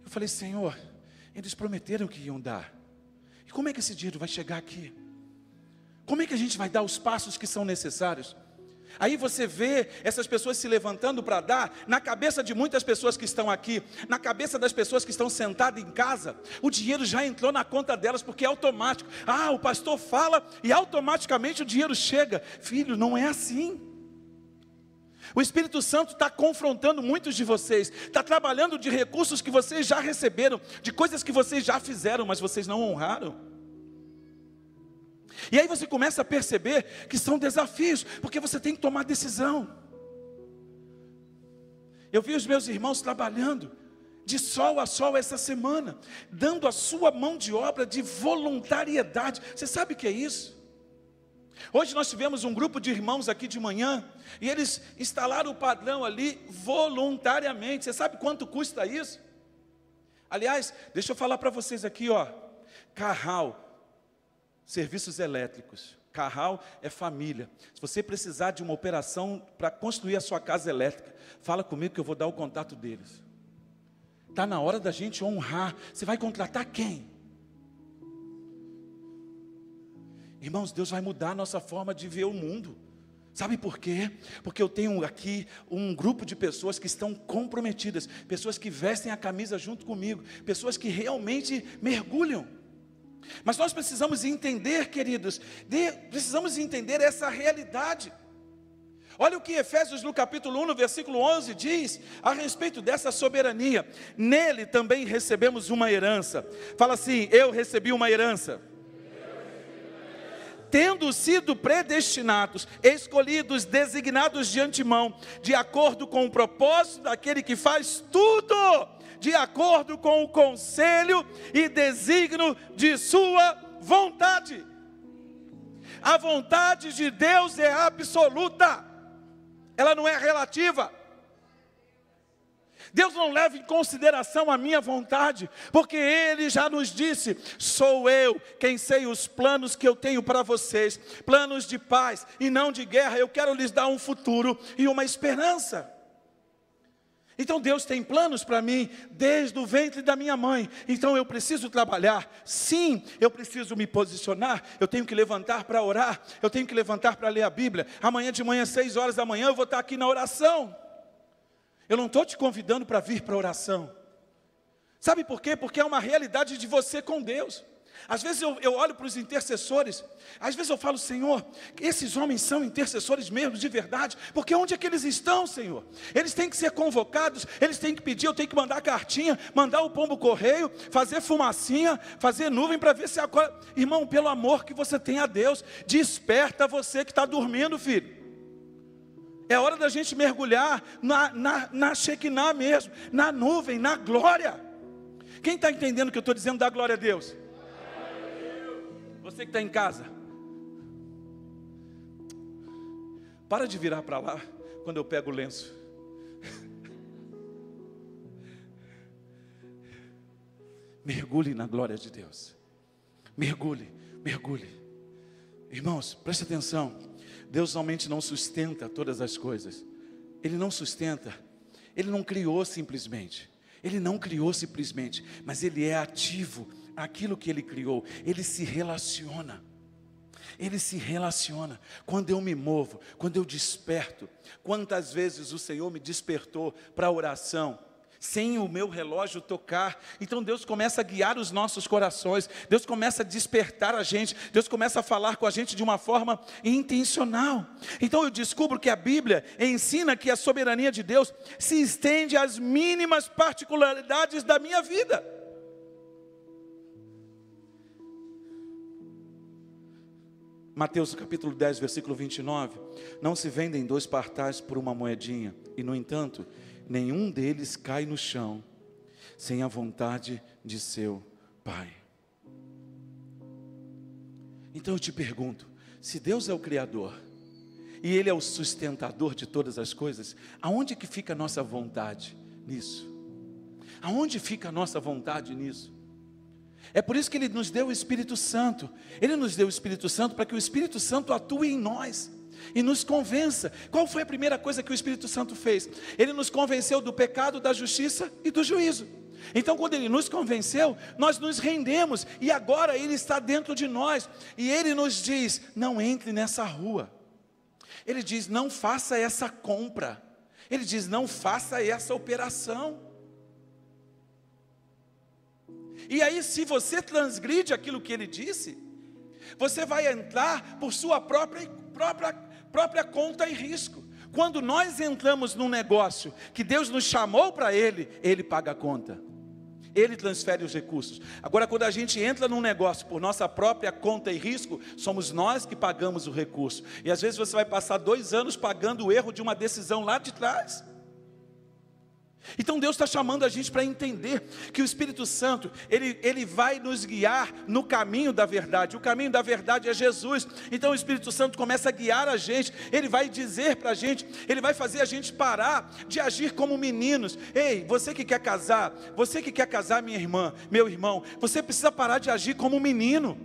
Eu falei: Senhor, eles prometeram que iam dar. E como é que esse dinheiro vai chegar aqui? Como é que a gente vai dar os passos que são necessários? Aí você vê essas pessoas se levantando para dar. Na cabeça de muitas pessoas que estão aqui, na cabeça das pessoas que estão sentadas em casa, o dinheiro já entrou na conta delas, porque é automático. O pastor fala e automaticamente o dinheiro chega. Filho, não é assim. O Espírito Santo está confrontando muitos de vocês, está trabalhando de recursos que vocês já receberam, de coisas que vocês já fizeram, mas vocês não honraram. E aí você começa a perceber que são desafios, porque você tem que tomar decisão. Eu vi os meus irmãos trabalhando de sol a sol essa semana, dando a sua mão de obra de voluntariedade. Você sabe o que é isso? Hoje nós tivemos um grupo de irmãos aqui de manhã, e eles instalaram o padrão ali voluntariamente. Você sabe quanto custa isso? Aliás, deixa eu falar para vocês aqui, Carral, serviços elétricos. Carral é família. Se você precisar de uma operação para construir a sua casa elétrica, fala comigo que eu vou dar o contato deles. Está na hora da gente honrar. Você vai contratar quem? Irmãos, Deus vai mudar a nossa forma de ver o mundo. Sabe por quê? Porque eu tenho aqui um grupo de pessoas que estão comprometidas, pessoas que vestem a camisa junto comigo, pessoas que realmente mergulham. Mas nós precisamos entender, queridos, precisamos entender essa realidade. Olha o que Efésios no capítulo 1, no versículo 11 diz a respeito dessa soberania. Nele também recebemos uma herança. Fala assim: eu recebi uma herança. Tendo sido predestinados, escolhidos, designados de antemão, de acordo com o propósito daquele que faz tudo, de acordo com o conselho e desígnio de sua vontade. A vontade de Deus é absoluta, ela não é relativa. Deus não leva em consideração a minha vontade, porque Ele já nos disse: sou eu quem sei os planos que eu tenho para vocês, planos de paz e não de guerra. Eu quero lhes dar um futuro e uma esperança. Então Deus tem planos para mim desde o ventre da minha mãe. Então eu preciso trabalhar. Sim, eu preciso me posicionar. Eu tenho que levantar para orar. Eu tenho que levantar para ler a Bíblia. Amanhã de manhã, 6 horas da manhã, eu vou estar aqui na oração. Eu não estou te convidando para vir para a oração. Sabe por quê? Porque é uma realidade de você com Deus. Às vezes eu olho para os intercessores, às vezes eu falo: Senhor, esses homens são intercessores mesmo, de verdade, porque onde é que eles estão, Senhor? Eles têm que ser convocados, eles têm que pedir, eu tenho que mandar cartinha, mandar o pombo correio, fazer fumacinha, fazer nuvem para ver se agora... Irmão, pelo amor que você tem a Deus, desperta você que está dormindo, filho. É hora da gente mergulhar na Shekinah mesmo, na nuvem, na glória. Quem está entendendo o que eu estou dizendo da glória a Deus? Você que está em casa, para de virar para lá quando eu pego o lenço. Mergulhe na glória de Deus. Mergulhe, mergulhe. Irmãos, preste atenção. Deus somente não sustenta todas as coisas. Ele não sustenta. Ele não criou simplesmente. Ele não criou simplesmente, mas Ele é ativo. Aquilo que Ele criou, Ele se relaciona. Ele se relaciona. Quando eu me movo, quando eu desperto. Quantas vezes o Senhor me despertou para a oração? sem o meu relógio tocar. Então Deus começa a guiar os nossos corações, Deus começa a despertar a gente, Deus começa a falar com a gente de uma forma intencional. Então eu descubro que a Bíblia ensina que a soberania de Deus se estende às mínimas particularidades da minha vida. Mateus capítulo 10, versículo 29, não se vendem 2 partais por uma moedinha, e no entanto, nenhum deles cai no chão, sem a vontade de seu Pai. Então eu te pergunto, se Deus é o Criador, e Ele é o sustentador de todas as coisas, aonde que fica a nossa vontade nisso? Aonde fica a nossa vontade nisso? É por isso que Ele nos deu o Espírito Santo. Ele nos deu o Espírito Santo para que o Espírito Santo atue em nós e nos convença. Qual foi a primeira coisa que o Espírito Santo fez? Ele nos convenceu do pecado, da justiça e do juízo. Então quando Ele nos convenceu, nós nos rendemos, e agora Ele está dentro de nós, e Ele nos diz, não entre nessa rua. Ele diz, não faça essa compra. Ele diz, não faça essa operação. E aí, se você transgride aquilo que Ele disse, você vai entrar por sua própria conta e risco. Quando nós entramos num negócio que Deus nos chamou para Ele, Ele paga a conta, Ele transfere os recursos. Agora, quando a gente entra num negócio por nossa própria conta e risco, somos nós que pagamos o recurso. E às vezes você vai passar 2 anos pagando o erro de uma decisão lá de trás. Então Deus está chamando a gente para entender que o Espírito Santo, ele vai nos guiar no caminho da verdade. O caminho da verdade é Jesus. Então o Espírito Santo começa a guiar a gente. Ele vai dizer para a gente, ele vai fazer a gente parar de agir como meninos. Ei, você que quer casar, minha irmã, meu irmão, você precisa parar de agir como um menino.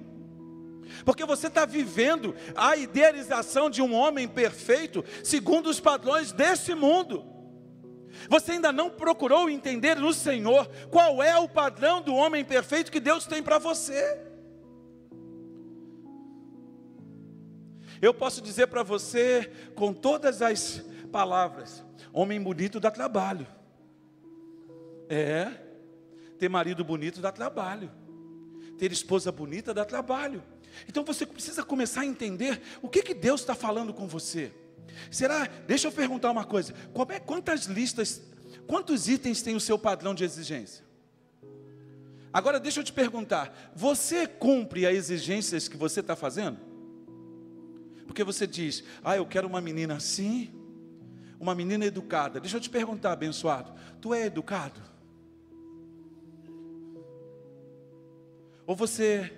Porque você está vivendo a idealização de um homem perfeito segundo os padrões desse mundo. Você ainda não procurou entender no Senhor qual é o padrão do homem perfeito que Deus tem para você. Eu posso dizer para você com todas as palavras, homem bonito dá trabalho. Ter marido bonito dá trabalho. Ter esposa bonita dá trabalho. Então você precisa começar a entender o que Deus está falando com você. Deixa eu perguntar uma coisa, quantos itens tem o seu padrão de exigência? Agora deixa eu te perguntar, você cumpre as exigências que você está fazendo? Porque você diz, eu quero uma menina assim, uma menina educada. Deixa eu te perguntar, abençoado, tu é educado? Ou você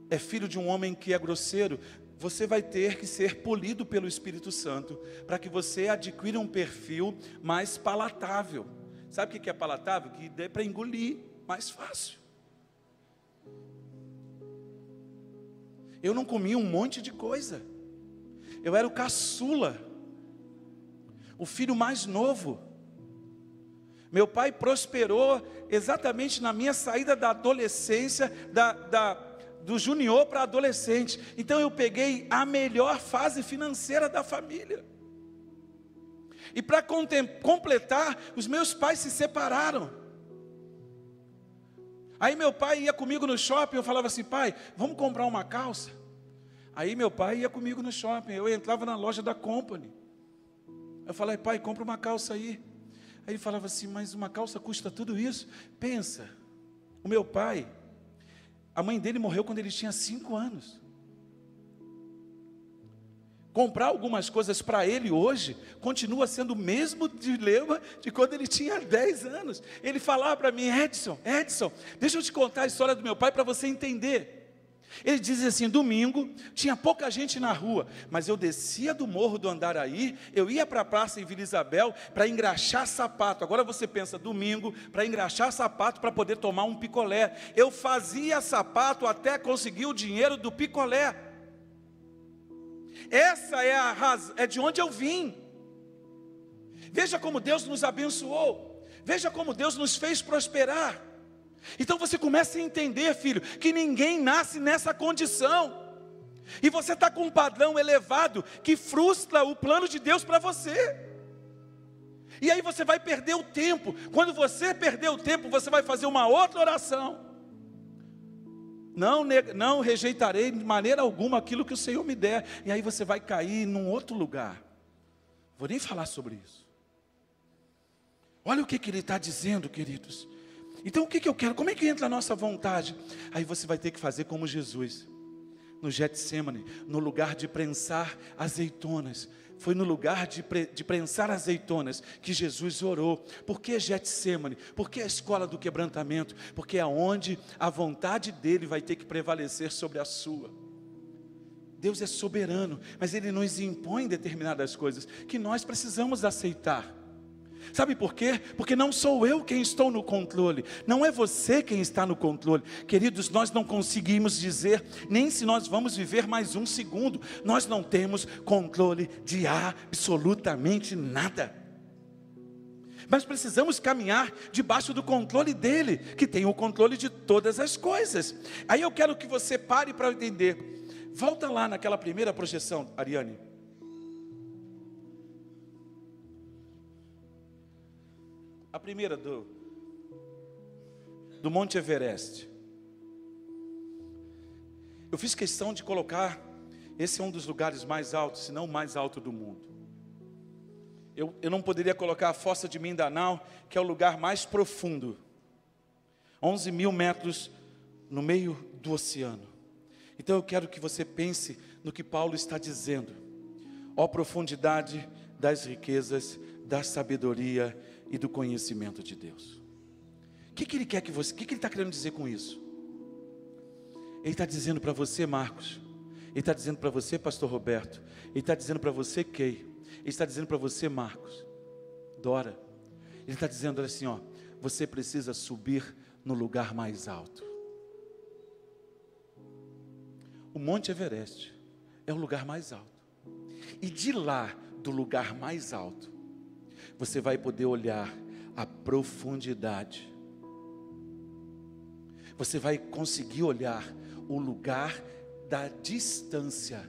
é filho de um homem que é grosseiro? Você vai ter que ser polido pelo Espírito Santo, para que você adquira um perfil mais palatável. Sabe o que é palatável? Que dê para engolir mais fácil. Eu não comia um monte de coisa. Eu era o caçula, o filho mais novo. Meu pai prosperou exatamente na minha saída da adolescência, do junior para adolescente. Então eu peguei a melhor fase financeira da família. E para completar, os meus pais se separaram. Aí meu pai ia comigo no shopping, eu falava assim, pai, vamos comprar uma calça? Aí meu pai ia comigo no shopping, eu entrava na loja da Company. Eu falei, pai, compra uma calça aí. Aí ele falava assim, mas uma calça custa tudo isso? Pensa, o meu pai, a mãe dele morreu quando ele tinha 5 anos. Comprar algumas coisas para ele hoje, continua sendo o mesmo dilema de quando ele tinha 10 anos. Ele falava para mim, Edson, deixa eu te contar a história do meu pai para você entender. Ele dizia assim, domingo, tinha pouca gente na rua, mas eu descia do morro do Andaraí, eu ia para a praça em Vila Isabel, para engraxar sapato. Agora você pensa, domingo, para engraxar sapato, para poder tomar um picolé. Eu fazia sapato até conseguir o dinheiro do picolé. Essa é de onde eu vim. Veja como Deus nos abençoou, veja como Deus nos fez prosperar. Então você começa a entender, filho, que ninguém nasce nessa condição. E você está com um padrão elevado que frustra o plano de Deus para você. E aí você vai perder o tempo. Quando você perder o tempo, você vai fazer uma outra oração. Não rejeitarei de maneira alguma aquilo que o Senhor me der. E aí você vai cair num outro lugar. Vou nem falar sobre isso. Olha o que ele está dizendo, queridos. Então o que eu quero? Como é que entra a nossa vontade? Aí você vai ter que fazer como Jesus. No Getsemane, no lugar de prensar azeitonas. Foi no lugar de prensar azeitonas que Jesus orou. Por que Getsemane? Por que a escola do quebrantamento? Porque é onde a vontade dele vai ter que prevalecer sobre a sua. Deus é soberano, mas Ele nos impõe determinadas coisas que nós precisamos aceitar. Sabe por quê? Porque não sou eu quem estou no controle, não é você quem está no controle. Queridos, nós não conseguimos dizer nem se nós vamos viver mais um segundo. Nós não temos controle de absolutamente nada. Mas precisamos caminhar debaixo do controle dele, que tem o controle de todas as coisas. Aí eu quero que você pare para entender. Volta lá naquela primeira projeção, Ariane. A primeira do Monte Everest. Eu fiz questão de colocar, esse é um dos lugares mais altos, se não o mais alto do mundo. Eu não poderia colocar a Fossa de Mindanao, que é o lugar mais profundo. 11 mil metros no meio do oceano. Então eu quero que você pense no que Paulo está dizendo. Ó profundidade das riquezas, da sabedoria e do conhecimento de Deus. O que ele quer que você, o que ele está querendo dizer com isso? Ele está dizendo para você, Marcos. Ele está dizendo para você, pastor Roberto. Ele está dizendo para você, Kay. Ele está dizendo para você, Marcos, Dora. Ele está dizendo assim, ó, você precisa subir no lugar mais alto. O Monte Everest é o lugar mais alto. E de lá, do lugar mais alto, você vai poder olhar a profundidade. Você vai conseguir olhar o lugar da distância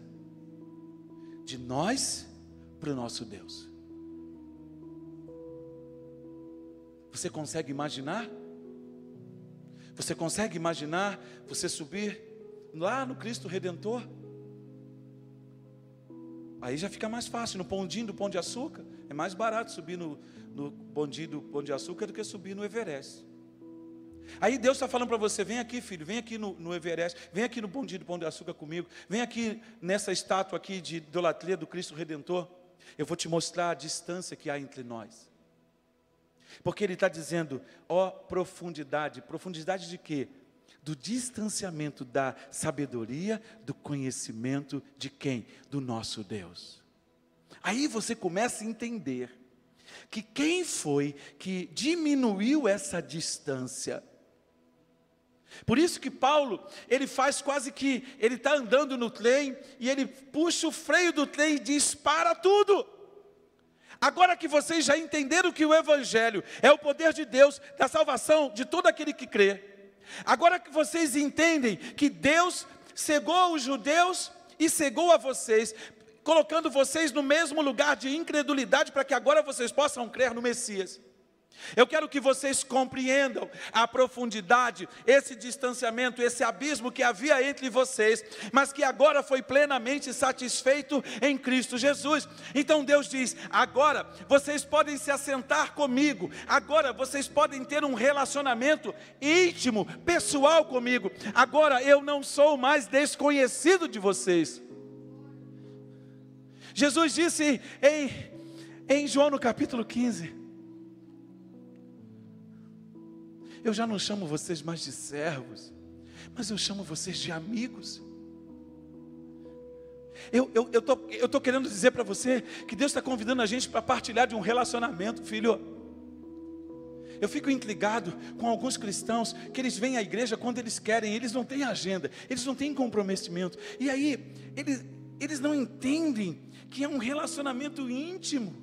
de nós para o nosso Deus. Você consegue imaginar? Você consegue imaginar você subir lá no Cristo Redentor? Aí já fica mais fácil, no bondinho do Pão de Açúcar. É mais barato subir no bondinho do Pão de Açúcar do que subir no Everest. Aí Deus está falando para você, vem aqui filho, vem aqui no Everest, vem aqui no bondinho do Pão de Açúcar comigo, vem aqui nessa estátua aqui de idolatria do Cristo Redentor. Eu vou te mostrar a distância que há entre nós. Porque Ele está dizendo, ó profundidade, profundidade de quê? Do distanciamento da sabedoria, do conhecimento de quem? Do nosso Deus. Aí você começa a entender que quem foi que diminuiu essa distância. Por isso que Paulo, ele faz quase que, ele está andando no trem, e ele puxa o freio do trem e diz, para tudo. Agora que vocês já entenderam que o Evangelho é o poder de Deus, da salvação de todo aquele que crê. Agora que vocês entendem que Deus cegou os judeus e cegou a vocês, colocando vocês no mesmo lugar de incredulidade, para que agora vocês possam crer no Messias. Eu quero que vocês compreendam a profundidade, esse distanciamento, esse abismo que havia entre vocês, mas que agora foi plenamente satisfeito em Cristo Jesus. Então Deus diz, agora vocês podem se assentar comigo, agora vocês podem ter um relacionamento íntimo, pessoal comigo, agora eu não sou mais desconhecido de vocês. Jesus disse em João no capítulo 15, eu já não chamo vocês mais de servos, mas eu chamo vocês de amigos. Eu estou querendo dizer para você que Deus está convidando a gente para partilhar de um relacionamento, filho. Eu fico intrigado com alguns cristãos que eles vêm à igreja quando eles querem, eles não têm agenda, eles não têm comprometimento. E aí, eles não entendem que é um relacionamento íntimo.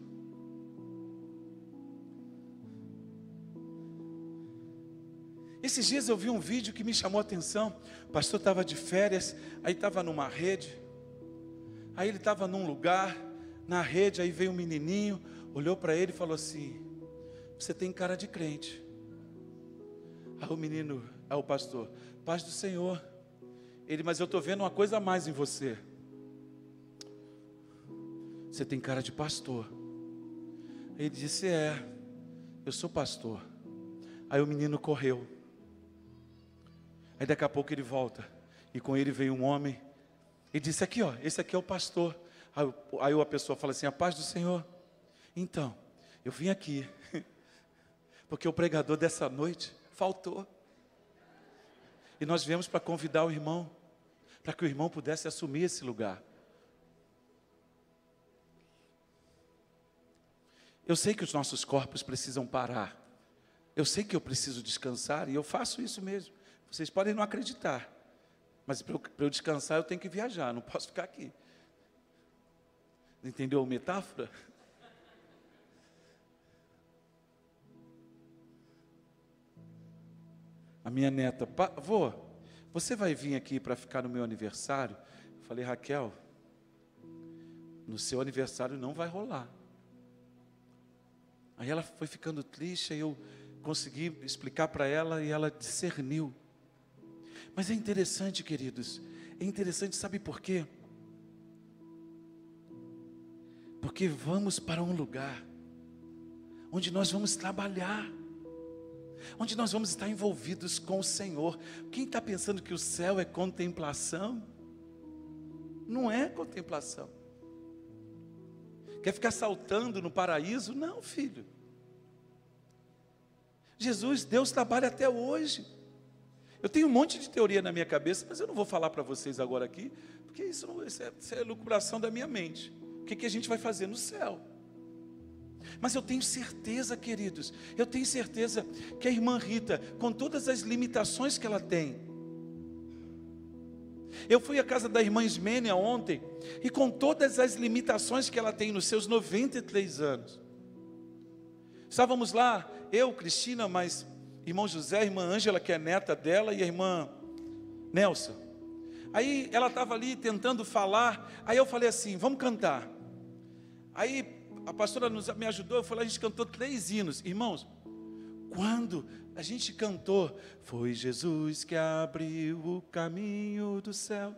Esses dias eu vi um vídeo que me chamou a atenção. O pastor estava de férias, aí estava numa rede, aí ele estava num lugar, na rede, aí veio um menininho, olhou para ele e falou assim: você tem cara de crente. Aí o pastor, paz do Senhor. Ele, mas eu estou vendo uma coisa a mais em você. Você tem cara de pastor. Ele disse: eu sou pastor. Aí o menino correu. Aí daqui a pouco ele volta, e com ele veio um homem, e disse: aqui ó, esse aqui é o pastor. Aí a pessoa fala assim: a paz do Senhor. Então, eu vim aqui, porque o pregador dessa noite faltou. E nós viemos para convidar o irmão, para que o irmão pudesse assumir esse lugar. Eu sei que os nossos corpos precisam parar. Eu sei que eu preciso descansar, e eu faço isso mesmo. Vocês podem não acreditar, mas para eu descansar eu tenho que viajar, não posso ficar aqui. Entendeu a metáfora? A minha neta: vô, você vai vir aqui para ficar no meu aniversário? Eu falei: Raquel, no seu aniversário não vai rolar. Aí ela foi ficando triste, aí eu consegui explicar para ela e ela discerniu. Mas é interessante, queridos, é interessante, sabe por quê? Porque vamos para um lugar onde nós vamos trabalhar, onde nós vamos estar envolvidos com o Senhor. Quem está pensando que o céu é contemplação? Não é contemplação. Quer ficar saltando no paraíso? Não, filho. Deus trabalha até hoje. Eu tenho um monte de teoria na minha cabeça, mas eu não vou falar para vocês agora aqui, porque isso é lucubração da minha mente. O que a gente vai fazer no céu? Mas eu tenho certeza, queridos, eu tenho certeza que a irmã Rita, com todas as limitações que ela tem, eu fui à casa da irmã Ismênia ontem, e com todas as limitações que ela tem nos seus 93 anos, estávamos lá, eu, Cristina, mas irmão José, irmã Ângela, que é neta dela, e a irmã Nelson. Aí ela estava ali tentando falar, aí eu falei assim: vamos cantar. Aí a pastora me ajudou, eu falei: a gente cantou 3 hinos. Irmãos, quando a gente cantou, foi Jesus que abriu o caminho do céu,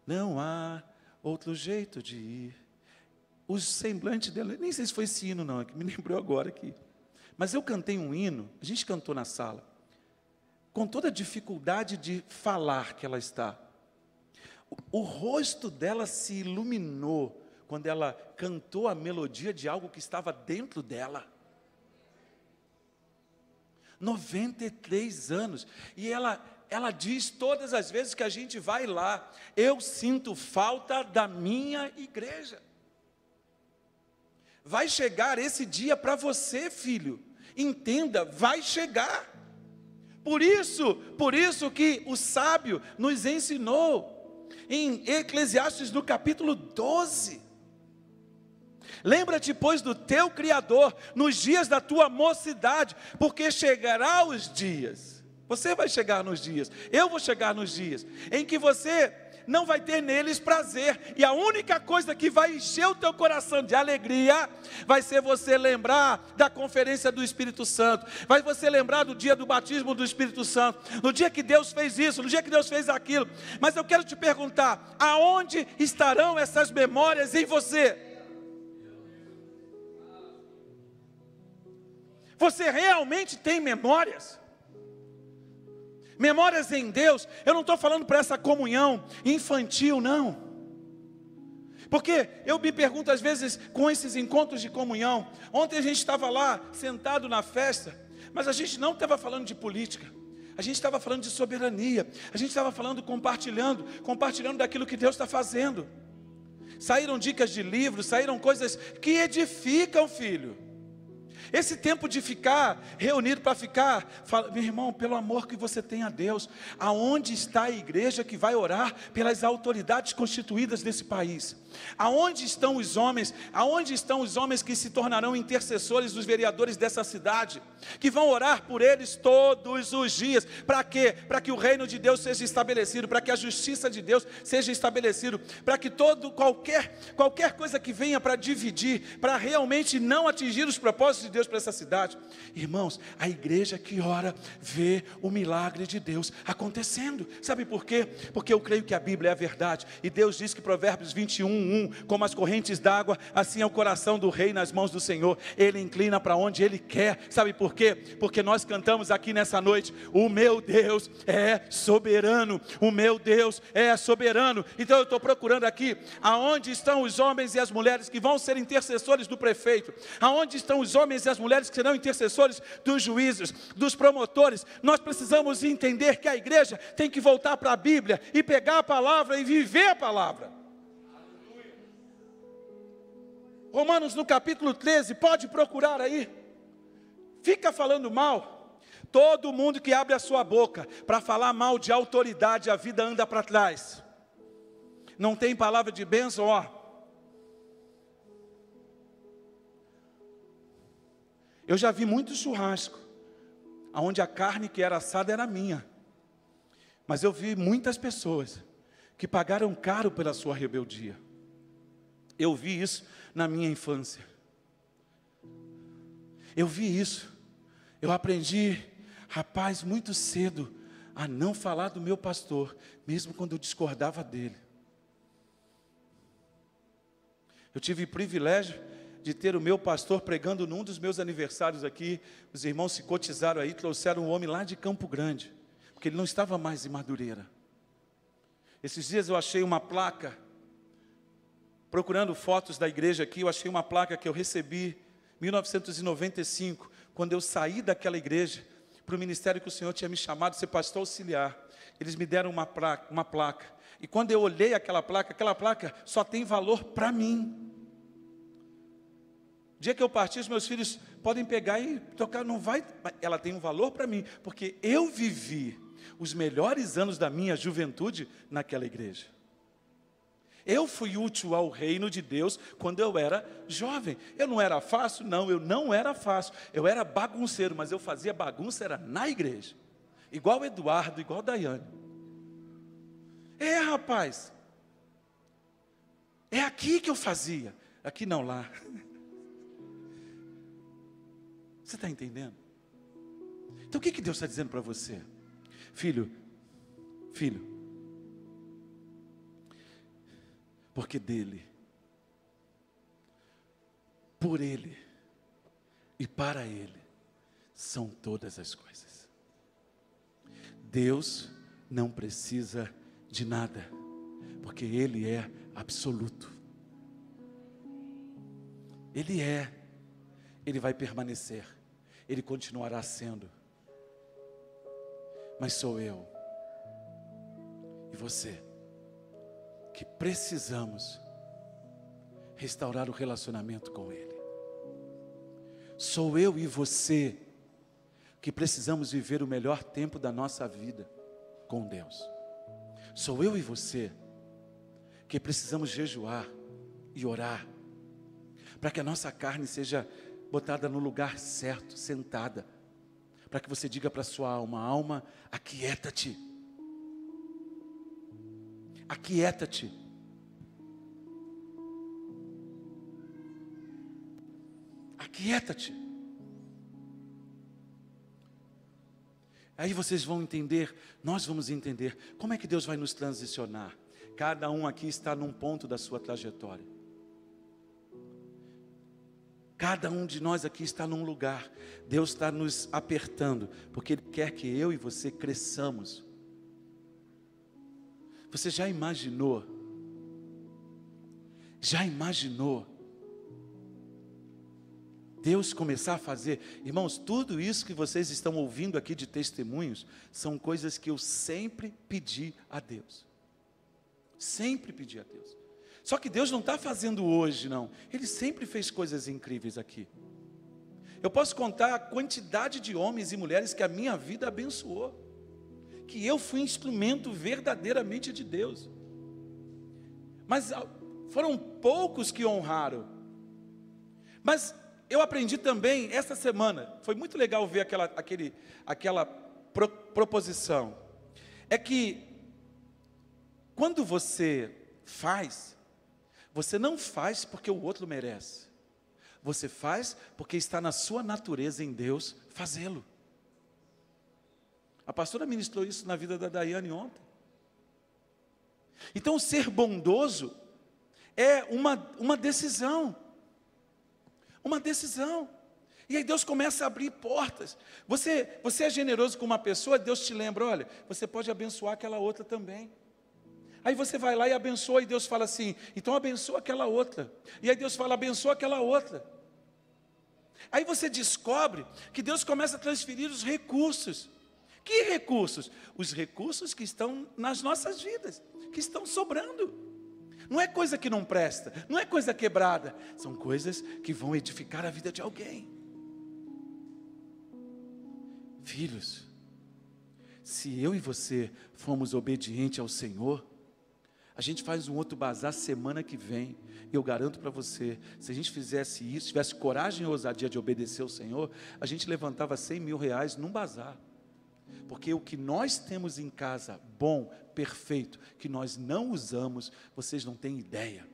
não há outro jeito de ir. O semblante dela, nem sei se foi esse hino não, é que me lembrou agora aqui. Mas eu cantei um hino, a gente cantou na sala, com toda a dificuldade de falar que ela está. O rosto dela se iluminou quando ela cantou a melodia de algo que estava dentro dela. 93 anos, e ela diz todas as vezes que a gente vai lá: eu sinto falta da minha igreja. Vai chegar esse dia para você, filho. Entenda, vai chegar. Por isso que o sábio nos ensinou em Eclesiastes no capítulo 12. Lembra-te, pois, do teu Criador nos dias da tua mocidade, porque chegará os dias. Você vai chegar nos dias, eu vou chegar nos dias em que você não vai ter neles prazer, e a única coisa que vai encher o teu coração de alegria, vai ser você lembrar da conferência do Espírito Santo, vai você lembrar do dia do batismo do Espírito Santo, no dia que Deus fez isso, no dia que Deus fez aquilo. Mas eu quero te perguntar: aonde estarão essas memórias em você? Você realmente tem memórias? Memórias em Deus? Eu não estou falando para essa comunhão infantil, não. Porque eu me pergunto às vezes com esses encontros de comunhão. Ontem a gente estava lá, sentado na festa, mas a gente não estava falando de política. A gente estava falando de soberania. A gente estava falando, compartilhando daquilo que Deus está fazendo. Saíram dicas de livros, saíram coisas que edificam, filho. Esse tempo de ficar reunido para ficar, meu irmão, pelo amor que você tem a Deus, aonde está a igreja que vai orar pelas autoridades constituídas desse país? Aonde estão os homens? Aonde estão os homens que se tornarão intercessores dos vereadores dessa cidade? Que vão orar por eles todos os dias. Para quê? Para que o reino de Deus seja estabelecido, para que a justiça de Deus seja estabelecido, para que qualquer coisa que venha para dividir, para realmente não atingir os propósitos de Deus para essa cidade. Irmãos, a igreja que ora vê o milagre de Deus acontecendo. Sabe por quê? Porque eu creio que a Bíblia é a verdade, e Deus diz que Provérbios 21:1, como as correntes d'água, assim é o coração do rei nas mãos do Senhor, Ele inclina para onde Ele quer. Sabe por quê? Porque nós cantamos aqui nessa noite, o meu Deus é soberano, o meu Deus é soberano. Então eu estou procurando aqui, aonde estão os homens e as mulheres que vão ser intercessores do prefeito, aonde estão os homens e as mulheres que serão intercessores dos juízes, dos promotores. Nós precisamos entender que a igreja tem que voltar para a Bíblia e pegar a palavra e viver a palavra. Romanos no capítulo 13, pode procurar aí. Fica falando mal. Todo mundo que abre a sua boca para falar mal de autoridade, a vida anda para trás. Não tem palavra de bênção, ó. Eu já vi muito churrasco, onde a carne que era assada era minha. Mas eu vi muitas pessoas que pagaram caro pela sua rebeldia. Eu vi isso na minha infância. Eu vi isso. Eu aprendi, rapaz, muito cedo, a não falar do meu pastor, mesmo quando eu discordava dele. Eu tive o privilégio de ter o meu pastor pregando num dos meus aniversários aqui. Os irmãos se cotizaram aí, trouxeram um homem lá de Campo Grande, porque ele não estava mais em Madureira. Esses dias eu achei uma placa, procurando fotos da igreja aqui, eu achei uma placa que eu recebi em 1995, quando eu saí daquela igreja, para o ministério que o Senhor tinha me chamado, ser pastor auxiliar. Eles me deram uma placa, e quando eu olhei aquela placa só tem valor para mim. O dia que eu partir, os meus filhos podem pegar e tocar, não vai, ela tem um valor para mim, porque eu vivi os melhores anos da minha juventude naquela igreja. Eu fui útil ao reino de Deus quando eu era jovem. Eu não era fácil? Não, eu não era fácil. Eu era bagunceiro, mas eu fazia bagunça, era na igreja. Igual Eduardo, igual Daiane. Rapaz. É aqui que eu fazia. Aqui não, lá. Você está entendendo? Então o que Deus está dizendo para você? Filho, porque dele, por ele e para ele são todas as coisas. Deus não precisa de nada, porque ele é absoluto. Ele vai permanecer, ele continuará sendo. Mas sou eu e você que precisamos restaurar o relacionamento com Ele. Sou eu e você que precisamos viver o melhor tempo da nossa vida com Deus. Sou eu e você que precisamos jejuar e orar, para que a nossa carne seja botada no lugar certo, sentada, para que você diga para a sua alma: alma, aquieta-te. Aquieta-te. Aquieta-te. Aí vocês vão entender, nós vamos entender, como é que Deus vai nos transicionar. Cada um aqui está num ponto da sua trajetória. Cada um de nós aqui está num lugar. Deus está nos apertando, porque Ele quer que eu e você cresçamos. Você já imaginou? Deus começar a fazer? Irmãos, tudo isso que vocês estão ouvindo aqui de testemunhos, são coisas que eu sempre pedi a Deus. Sempre pedi a Deus. Só que Deus não está fazendo hoje, não. Ele sempre fez coisas incríveis aqui. Eu posso contar a quantidade de homens e mulheres que a minha vida abençoou, que eu fui instrumento verdadeiramente de Deus. Mas foram poucos que honraram. Mas eu aprendi também essa semana, foi muito legal ver aquela proposição. É que quando você faz, você não faz porque o outro merece. Você faz porque está na sua natureza em Deus fazê-lo. A pastora ministrou isso na vida da Daiane ontem. Então, ser bondoso é uma decisão. Uma decisão. E aí Deus começa a abrir portas. Você é generoso com uma pessoa, Deus te lembra, olha, você pode abençoar aquela outra também. Aí você vai lá e abençoa, e Deus fala assim, então abençoa aquela outra. E aí Deus fala, abençoa aquela outra. Aí você descobre que Deus começa a transferir os recursos. Que recursos? Os recursos que estão nas nossas vidas, que estão sobrando. Não é coisa que não presta, não é coisa quebrada, são coisas que vão edificar a vida de alguém. Filhos, se eu e você formos obedientes ao Senhor, a gente faz um outro bazar semana que vem. E eu garanto para você, se a gente fizesse isso, tivesse coragem e ousadia de obedecer ao Senhor, a gente levantava 100 mil reais num bazar. Porque o que nós temos em casa, bom, perfeito, que nós não usamos, vocês não têm ideia.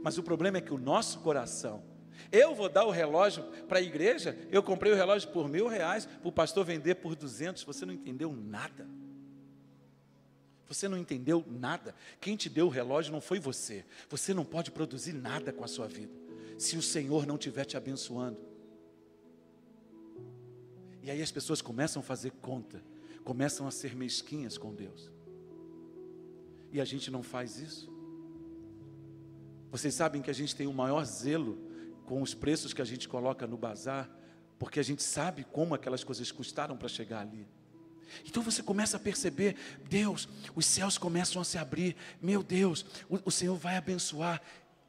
Mas o problema é que o nosso coração, eu vou dar o relógio para a igreja, eu comprei o relógio por R$1.000, para o pastor vender por 200, você não entendeu nada. Você não entendeu nada. Quem te deu o relógio não foi você. Você não pode produzir nada com a sua vida, se o Senhor não estiver te abençoando. E aí as pessoas começam a fazer conta, começam a ser mesquinhas com Deus. E a gente não faz isso. Vocês sabem que a gente tem o maior zelo com os preços que a gente coloca no bazar, porque a gente sabe como aquelas coisas custaram para chegar ali. Então você começa a perceber, Deus, os céus começam a se abrir, meu Deus, o Senhor vai abençoar.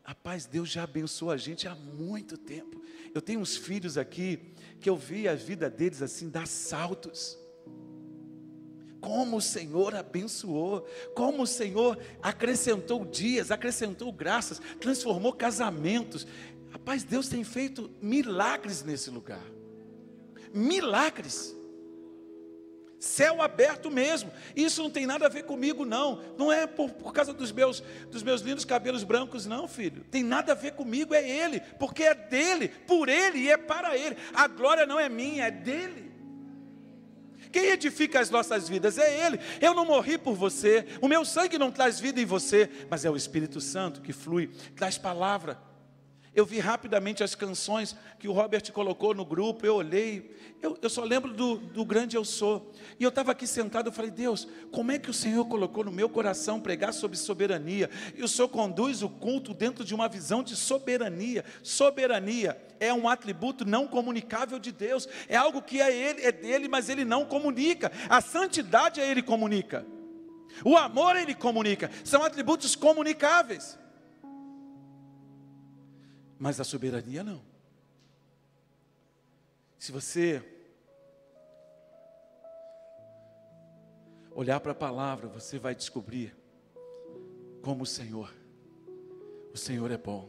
Rapaz, Deus já abençoou a gente há muito tempo. Eu tenho uns filhos aqui, que eu vi a vida deles assim, dar saltos. Como o Senhor abençoou, como o Senhor acrescentou dias, acrescentou graças, transformou casamentos. Rapaz, Deus tem feito milagres nesse lugar. Milagres. Céu aberto mesmo. Isso não tem nada a ver comigo, não. Não é por causa dos meus lindos cabelos brancos, não, filho. Tem nada a ver comigo, é Ele. Porque é dele, por Ele e é para Ele. A glória não é minha, é dele. Quem edifica as nossas vidas é Ele. Eu não morri por você. O meu sangue não traz vida em você. Mas é o Espírito Santo que flui, traz palavra. Eu vi rapidamente as canções que o Robert colocou no grupo, eu olhei, eu só lembro do grande eu sou. E eu estava aqui sentado, eu falei, Deus, como é que o Senhor colocou no meu coração pregar sobre soberania? E o Senhor conduz o culto dentro de uma visão de soberania. Soberania é um atributo não comunicável de Deus, é algo que é dele, mas Ele não comunica. A santidade Ele comunica, o amor Ele comunica, são atributos comunicáveis. Mas a soberania não. Se você olhar para a palavra, você vai descobrir como o Senhor é bom.